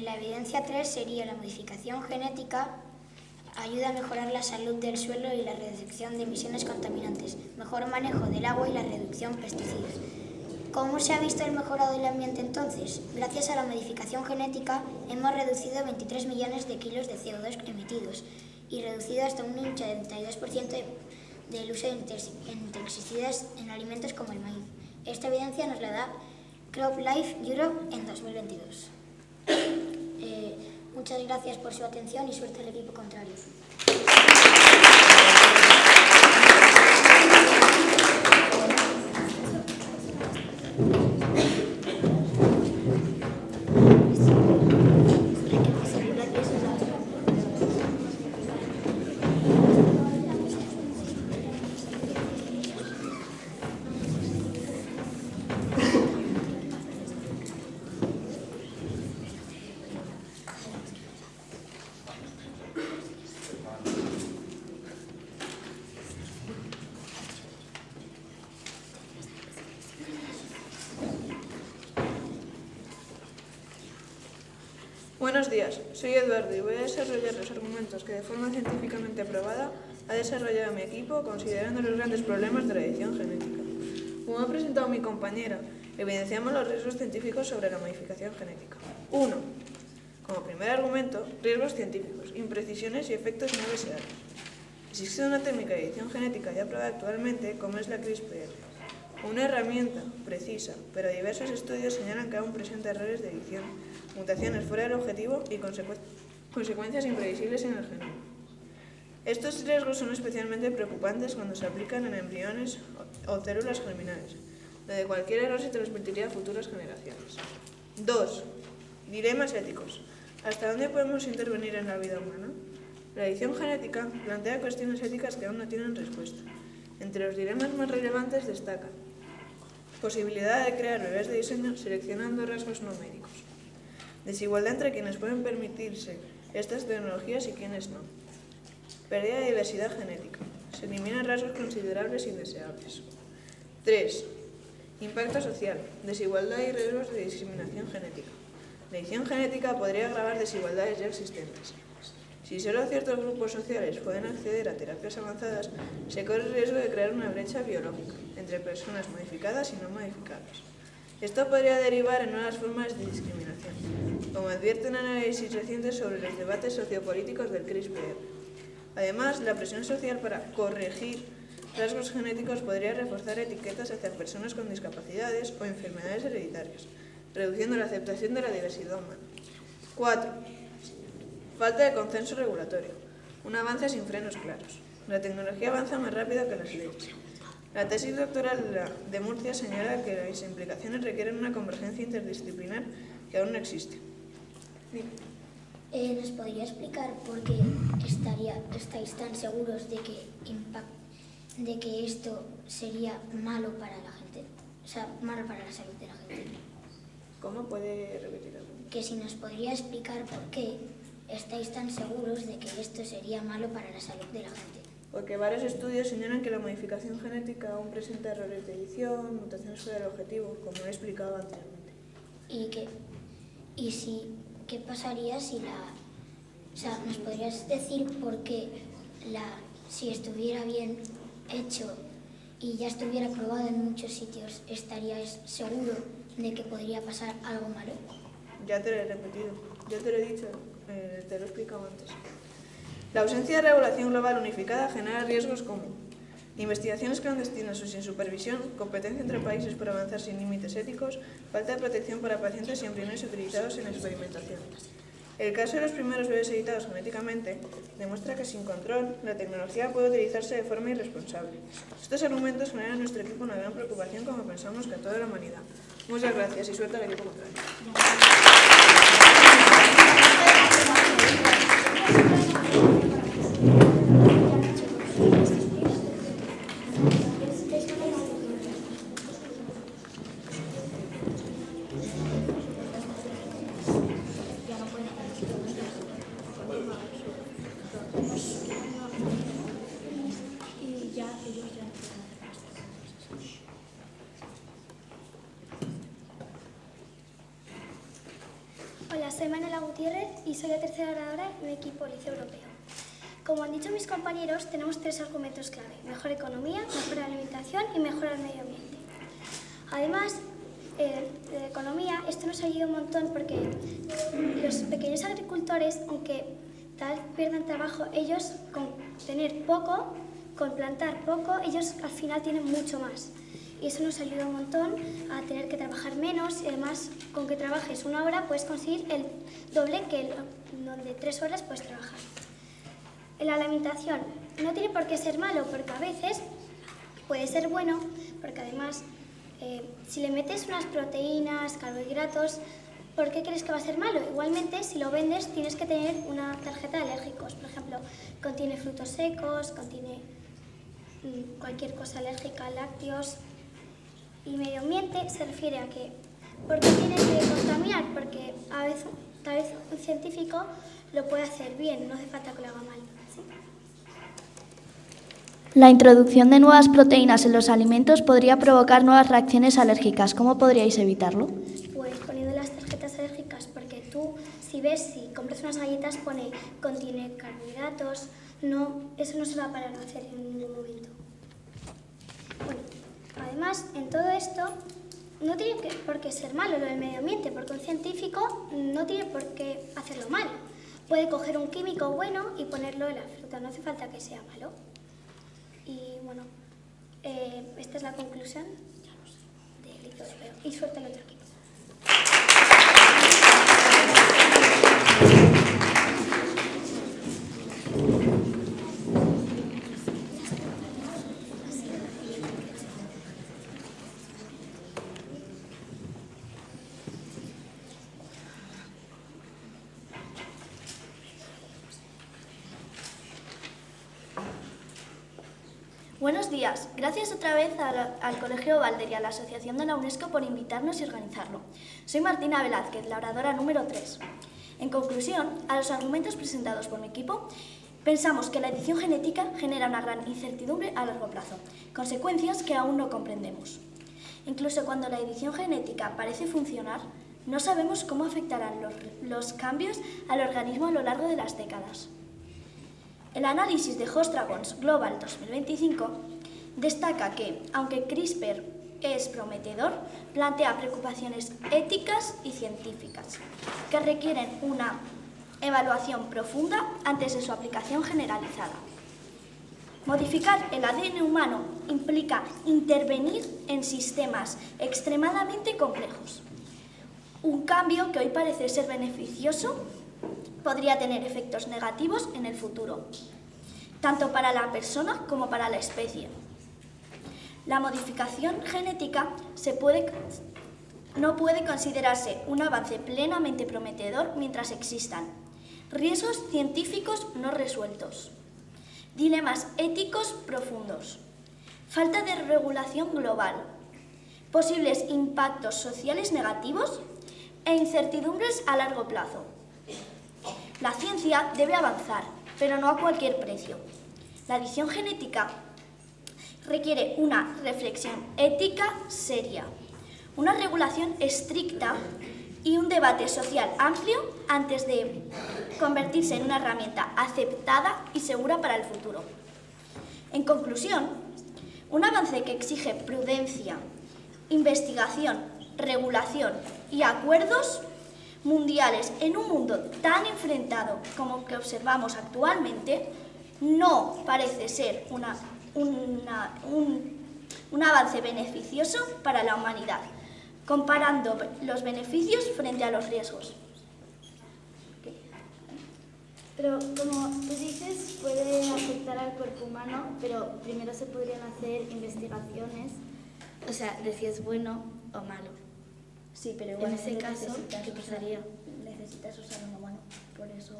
S14: La evidencia 3 sería la modificación genética ayuda a mejorar la salud del suelo y la reducción de emisiones contaminantes, mejor manejo del agua y la reducción de pesticidas. ¿Cómo se ha visto el mejorado del ambiente entonces? Gracias a la modificación genética hemos reducido 23 millones de kilos de CO2 emitidos y reducido hasta un 82% del uso de insecticidas en alimentos como el maíz. Esta evidencia nos la da CropLife Europe en 2022. Muchas gracias por su atención y suerte al equipo contrario.
S15: Buenos días, soy Eduardo y voy a desarrollar los argumentos que de forma científicamente aprobada ha desarrollado mi equipo considerando los grandes problemas de la edición genética. Como ha presentado mi compañera, evidenciamos los riesgos científicos sobre la modificación genética. 1. Como primer argumento, riesgos científicos, imprecisiones y efectos no deseables. Existe una técnica de edición genética ya aprobada actualmente como es la CRISPR, una herramienta precisa, pero diversos estudios señalan que aún presenta errores de edición, mutaciones fuera del objetivo y consecuencias imprevisibles en el genoma. Estos riesgos son especialmente preocupantes cuando se aplican en embriones o células germinales, donde cualquier error se transmitiría a futuras generaciones. 2. Dilemas éticos. ¿Hasta dónde podemos intervenir en la vida humana? La edición genética plantea cuestiones éticas que aún no tienen respuesta. Entre los dilemas más relevantes destacan posibilidad de crear bebés de diseño seleccionando rasgos no médicos, desigualdad entre quienes pueden permitirse estas tecnologías y quienes no, pérdida de diversidad genética, se eliminan rasgos considerables indeseables. 3. Impacto social, desigualdad y riesgos de discriminación genética. La edición genética podría agravar desigualdades ya existentes. Si solo ciertos grupos sociales pueden acceder a terapias avanzadas, se corre el riesgo de crear una brecha biológica entre personas modificadas y no modificadas. Esto podría derivar en nuevas formas de discriminación, como advierten análisis recientes sobre los debates sociopolíticos del CRISPR. Además, la presión social para corregir rasgos genéticos podría reforzar etiquetas hacia personas con discapacidades o enfermedades hereditarias, reduciendo la aceptación de la diversidad humana. 4. Falta de consenso regulatorio. Un avance sin frenos claros. La tecnología avanza más rápido que las leyes. La tesis doctoral de Murcia señala que las implicaciones requieren una convergencia interdisciplinar que aún no existe.
S14: ¿Nos podría explicar por qué estáis tan seguros de que esto sería malo para la gente? O sea, malo para la salud de la gente.
S15: ¿Cómo puede repetirlo?
S14: Que si nos podría explicar por qué estáis tan seguros de que esto sería malo para la salud de la gente.
S15: Porque varios estudios señalan que la modificación genética aún presenta errores de edición, mutaciones fuera del objetivo, como he explicado anteriormente.
S14: ¿Qué pasaría si o sea, ¿nos podrías decir por qué si estuviera bien hecho y ya estuviera probado en muchos sitios, estaríais seguro de que podría pasar algo malo?
S15: Ya te lo he repetido, ya te lo he dicho, te lo he explicado antes. La ausencia de regulación global unificada genera riesgos como investigaciones clandestinas o sin supervisión, competencia entre países por avanzar sin límites éticos, falta de protección para pacientes y embriones utilizados en experimentación. El caso de los primeros bebés editados genéticamente demuestra que sin control la tecnología puede utilizarse de forma irresponsable. Estos argumentos generan en nuestro equipo una gran preocupación como pensamos que a toda la humanidad. Muchas gracias y suerte al equipo contrario.
S13: Hola, soy Manuela Gutiérrez y soy la tercera oradora en el equipo Liceo Europeo. Como han dicho mis compañeros, tenemos 3 argumentos clave: mejor economía, mejor alimentación y mejor el medio ambiente. Además, de economía, esto nos ayuda un montón porque los pequeños agricultores, aunque tal pierdan trabajo, ellos con tener poco, con plantar poco, ellos al final tienen mucho más. Y eso nos ayuda un montón a tener que trabajar menos y además con que trabajes 1 hora puedes conseguir el doble que donde 3 horas puedes trabajar. En la alimentación no tiene por qué ser malo porque a veces puede ser bueno porque además si le metes unas proteínas, carbohidratos, ¿por qué crees que va a ser malo? Igualmente si lo vendes tienes que tener una tarjeta de alérgicos. Por ejemplo, contiene frutos secos, contiene cualquier cosa alérgica, lácteos. Y medio ambiente se refiere a que, ¿por qué tiene que contaminar? Porque a veces, tal vez un científico lo puede hacer bien, no hace falta que lo haga mal. ¿Sí?
S16: La introducción de nuevas proteínas en los alimentos podría provocar nuevas reacciones alérgicas. ¿Cómo podríais evitarlo?
S13: Pues poniendo las tarjetas alérgicas, porque tú, si
S9: ves, si compras unas galletas pone contiene carbohidratos, no, eso no se va a parar a hacer en ningún momento. Bueno, además, en todo esto no tiene por qué ser malo lo del medio ambiente, porque un científico no tiene por qué hacerlo mal. Puede coger un químico bueno y ponerlo en la fruta, no hace falta que sea malo. Y bueno, esta es la conclusión del Liga Europeo. Y suerte al otro equipo.
S16: Buenos días. Gracias otra vez al Colegio Balder y a la Asociación de la UNESCO por invitarnos y organizarlo. Soy Martina Velázquez, la oradora número 3. En conclusión, a los argumentos presentados por mi equipo, pensamos que la edición genética genera una gran incertidumbre a largo plazo, consecuencias que aún no comprendemos. Incluso cuando la edición genética parece funcionar, no sabemos cómo afectarán los cambios al organismo a lo largo de las décadas. El análisis de Host Dragons Global 2025 destaca que, aunque CRISPR es prometedor, plantea preocupaciones éticas y científicas que requieren una evaluación profunda antes de su aplicación generalizada. Modificar el ADN humano implica intervenir en sistemas extremadamente complejos. Un cambio que hoy parece ser beneficioso podría tener efectos negativos en el futuro, tanto para la persona como para la especie. La modificación genética no puede considerarse un avance plenamente prometedor mientras existan riesgos científicos no resueltos, dilemas éticos profundos, falta de regulación global, posibles impactos sociales negativos e incertidumbres a largo plazo. La ciencia debe avanzar, pero no a cualquier precio. La edición genética requiere una reflexión ética seria, una regulación estricta y un debate social amplio antes de convertirse en una herramienta aceptada y segura para el futuro. En conclusión, un avance que exige prudencia, investigación, regulación y acuerdos mundiales en un mundo tan enfrentado como el que observamos actualmente no parece ser un avance beneficioso para la humanidad, comparando los beneficios frente a los riesgos.
S17: Pero como tú dices, puede afectar al cuerpo humano, pero primero se podrían hacer investigaciones, o sea, de si es bueno o malo.
S3: Sí, pero igual
S17: en ese caso, ¿qué pasaría?
S3: Necesitas usar uno bueno, por eso...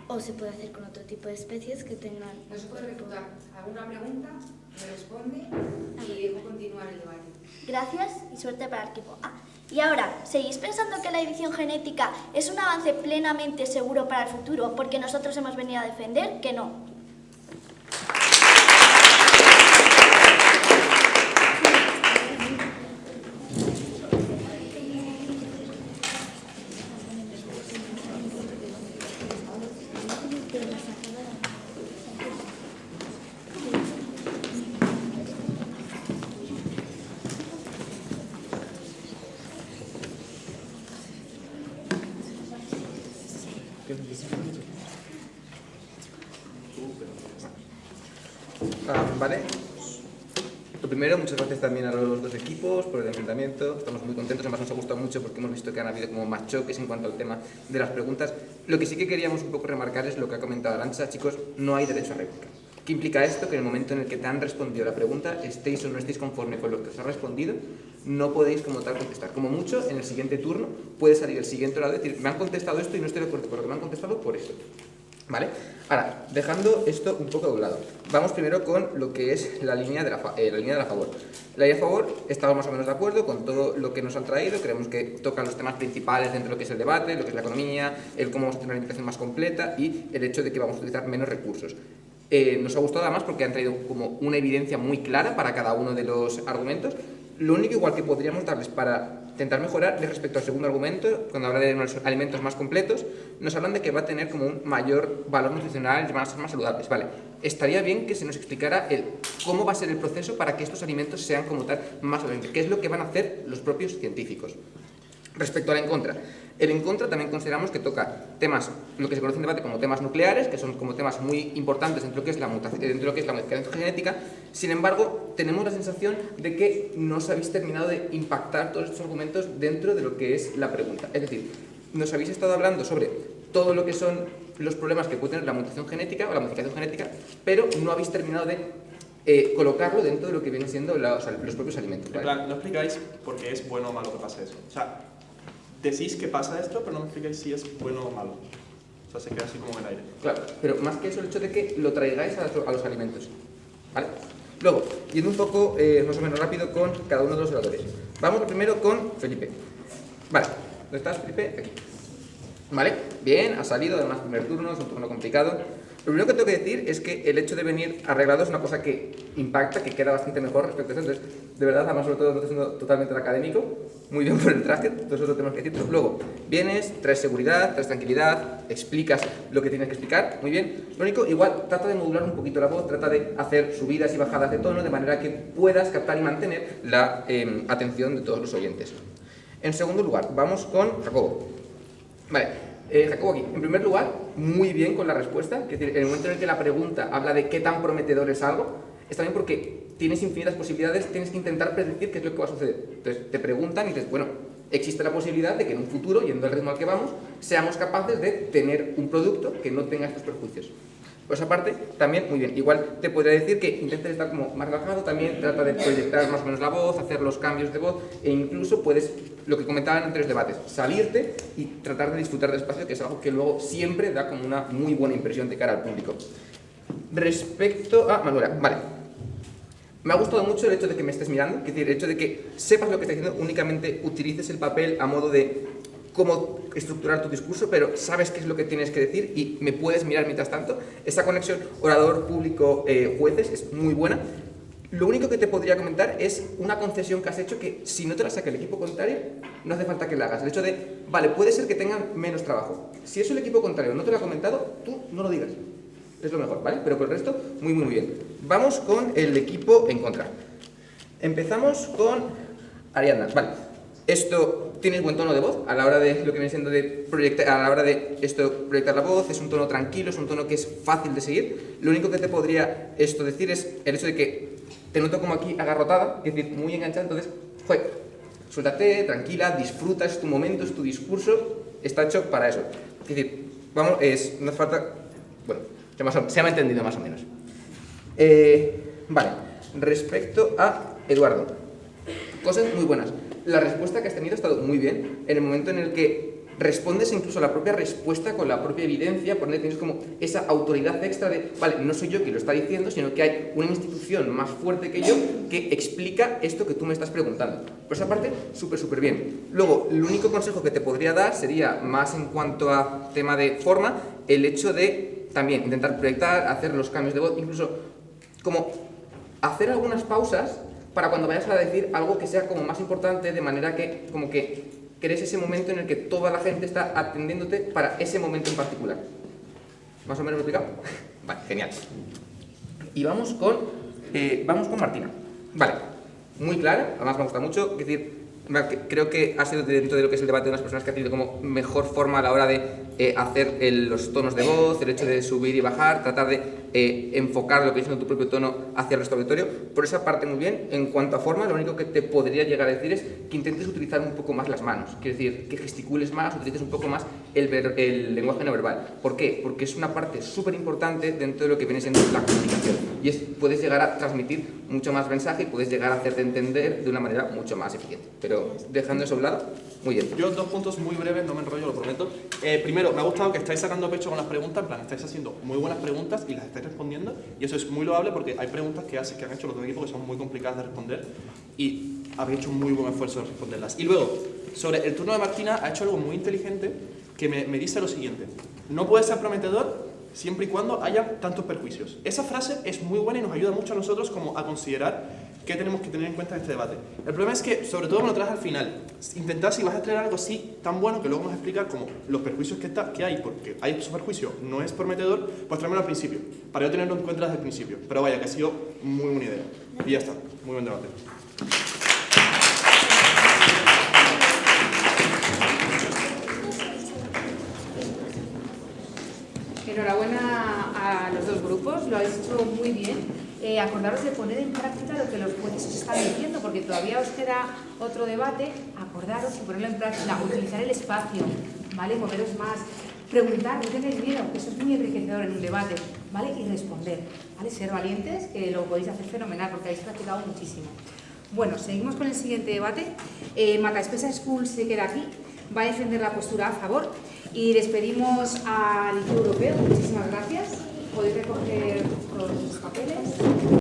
S17: O se puede hacer con otro tipo de especies que tengan...
S2: No se puede refutar. ¿Alguna pregunta? Me responde y dejo continuar el debate.
S16: Gracias y suerte para el equipo. Y ahora, ¿seguís pensando que la edición genética es un avance plenamente seguro para el futuro porque nosotros hemos venido a defender que no?
S10: Vale. Lo primero, muchas gracias también a los dos equipos por el enfrentamiento. Estamos muy contentos, además nos ha gustado mucho porque hemos visto que han habido como más choques en cuanto al tema de las preguntas. Lo que sí que queríamos un poco remarcar es lo que ha comentado Arantxa. Chicos, no hay derecho a réplica. ¿Qué implica esto? Que en el momento en el que te han respondido la pregunta, estéis o no estéis conforme con lo que os ha respondido, no podéis como tal contestar. Como mucho, en el siguiente turno puede salir el siguiente lado y decir, me han contestado esto y no estoy de acuerdo con lo que me han contestado por esto. ¿Vale? Ahora, dejando esto un poco de un lado, vamos primero con lo que es la línea de la favor. La línea a favor, estamos más o menos de acuerdo con todo lo que nos han traído, creemos que tocan los temas principales dentro de lo que es el debate, lo que es la economía, el cómo vamos a tener una alimentación más completa y el hecho de que vamos a utilizar menos recursos. Nos ha gustado además porque han traído como una evidencia muy clara para cada uno de los argumentos. Lo único igual que podríamos darles para intentar mejorar es respecto al segundo argumento, cuando habla de unos alimentos más completos, nos hablan de que va a tener como un mayor valor nutricional y van a ser más saludables. Vale, estaría bien que se nos explicara cómo va a ser el proceso para que estos alimentos sean como tal más saludables, qué es lo que van a hacer los propios científicos. Respecto al en contra. El en contra también consideramos que toca temas, lo que se conoce en debate como temas nucleares, que son como temas muy importantes dentro de lo que es la modificación genética. Sin embargo, tenemos la sensación de que no os habéis terminado de impactar todos estos argumentos dentro de lo que es la pregunta. Es decir, nos habéis estado hablando sobre todo lo que son los problemas que puede tener la mutación genética o la modificación genética, pero no habéis terminado de colocarlo dentro de lo que vienen siendo los propios alimentos. ¿Vale?
S12: En plan, no explicáis por qué es bueno o malo que pase eso. O sea, decís que pasa esto, pero no me explicáis si es bueno o malo. O sea, se queda así como en el aire.
S10: Claro, pero más que eso, el hecho de que lo traigáis a los alimentos. ¿Vale? Luego, yendo un poco más o menos rápido con cada uno de los oradores. Vamos primero con Felipe. Vale, ¿dónde estás, Felipe? Aquí. Vale, bien, ha salido, además primer turno, es un turno complicado. Lo primero que tengo que decir es que el hecho de venir arreglado es una cosa que impacta, que queda bastante mejor respecto a eso. Entonces, de verdad, además sobre todo no estoy siendo totalmente académico, muy bien por el traje, todos eso tenemos que decir. Luego, vienes, traes seguridad, traes tranquilidad, explicas lo que tienes que explicar, muy bien. Lo único, igual, trata de modular un poquito la voz, trata de hacer subidas y bajadas de tono, de manera que puedas captar y mantener la atención de todos los oyentes. En segundo lugar, vamos con Jacobo. Vale. Jacobo aquí, en primer lugar, muy bien con la respuesta, es decir, en el momento en el que la pregunta habla de qué tan prometedor es algo, está bien porque tienes infinitas posibilidades, tienes que intentar predecir qué es lo que va a suceder. Entonces te preguntan y dices, bueno, existe la posibilidad de que en un futuro, yendo al ritmo al que vamos, seamos capaces de tener un producto que no tenga estos perjuicios. Por esa parte, también muy bien. Igual te podría decir que intentes estar como más relajado, también trata de proyectar más o menos la voz, hacer los cambios de voz e incluso puedes, lo que comentaban en anteriores debates, salirte y tratar de disfrutar del espacio, que es algo que luego siempre da como una muy buena impresión de cara al público. Respecto a Manuela, vale. Me ha gustado mucho el hecho de que me estés mirando, es decir, el hecho de que sepas lo que estás diciendo, únicamente utilices el papel a modo de cómo estructurar tu discurso, pero sabes qué es lo que tienes que decir y me puedes mirar mientras tanto. Esa conexión orador, público, jueces es muy buena. Lo único que te podría comentar es una concesión que has hecho que si no te la saca el equipo contrario, no hace falta que la hagas. El hecho de, vale, puede ser que tengan menos trabajo. Si eso el equipo contrario no te lo ha comentado, tú no lo digas. Es lo mejor, ¿vale? Pero por el resto, muy, muy bien. Vamos con el equipo en contra. Empezamos con Ariadna. Vale. Esto, tienes buen tono de voz a la hora de lo que viene siendo de proyectar, a la hora de proyectar la voz, es un tono tranquilo, es un tono que es fácil de seguir. Lo único que te podría decir es el hecho de que te noto como aquí agarrotada, es decir, muy enganchada, entonces, suéltate, tranquila, disfruta, es tu momento, es tu discurso, está hecho para eso. Es decir, vamos, no hace falta, bueno, se me ha entendido más o menos. Vale, respecto a Eduardo, cosas muy buenas. La respuesta que has tenido ha estado muy bien en el momento en el que respondes incluso a la propia respuesta con la propia evidencia, por donde tienes como esa autoridad extra de, vale, no soy yo quien lo está diciendo, sino que hay una institución más fuerte que yo que explica esto que tú me estás preguntando. Por esa parte, súper bien. Luego, el único consejo que te podría dar sería, más en cuanto a tema de forma, el hecho de también intentar proyectar, hacer los cambios de voz, incluso como hacer algunas pausas para cuando vayas a decir algo que sea como más importante, de manera que como que crees ese momento en el que toda la gente está atendiéndote para ese momento en particular. ¿Más o menos explicado? Vale, genial. Y vamos con Martina. Vale, muy clara, además me gusta mucho, es decir, creo que ha sido dentro de lo que es el debate de unas personas que ha tenido como mejor forma a la hora de hacer los tonos de voz, el hecho de subir y bajar, tratar de enfocar lo que es tu propio tono hacia el resto del auditorio. Por esa parte muy bien. En cuanto a forma, lo único que te podría llegar a decir es que intentes utilizar un poco más las manos, quiero decir, que gesticules más, utilices un poco más el lenguaje no verbal. ¿Por qué? Porque es una parte súper importante dentro de lo que viene siendo la comunicación y puedes llegar a transmitir mucho más mensaje y puedes llegar a hacerte entender de una manera mucho más eficiente. Pero dejando eso a un lado, muy bien.
S12: Yo 2 puntos muy breves, no me enrollo, lo prometo. Primero, me ha gustado que estáis sacando pecho con las preguntas, en plan, estáis haciendo muy buenas preguntas y las estáis respondiendo, y eso es muy loable porque hay preguntas que han hecho los dos equipos que son muy complicadas de responder y habéis hecho un muy buen esfuerzo de responderlas. Y luego, sobre el turno de Martina, ha hecho algo muy inteligente que me dice lo siguiente: no puede ser prometedor siempre y cuando haya tantos perjuicios. Esa frase es muy buena y nos ayuda mucho a nosotros como a considerar ¿qué tenemos que tener en cuenta en este debate? El problema es que, sobre todo, me lo traes al final. Intentad, si vas a traer algo así tan bueno que luego vamos a explicar como los perjuicios que hay, porque hay su perjuicio, no es prometedor, pues tráemelo al principio, para yo tenerlo en cuenta desde el principio. Pero vaya, que ha sido muy buena idea. Y ya está, muy buen debate.
S2: Enhorabuena a los dos grupos, lo habéis hecho muy bien. Acordaros de poner en práctica lo que los jueces os están diciendo, porque todavía os queda otro debate. Acordaros y ponerlo en práctica, utilizar el espacio, ¿vale? Moveros más, preguntar, no tengáis miedo, que eso es muy enriquecedor en un debate, ¿vale? Y responder, ¿vale? Ser valientes, que lo podéis hacer fenomenal, porque habéis practicado muchísimo. Bueno, seguimos con el siguiente debate. Mataespesa School se queda aquí, va a defender la postura a favor y despedimos al Europeo. Muchísimas gracias. Podéis recoger los papeles.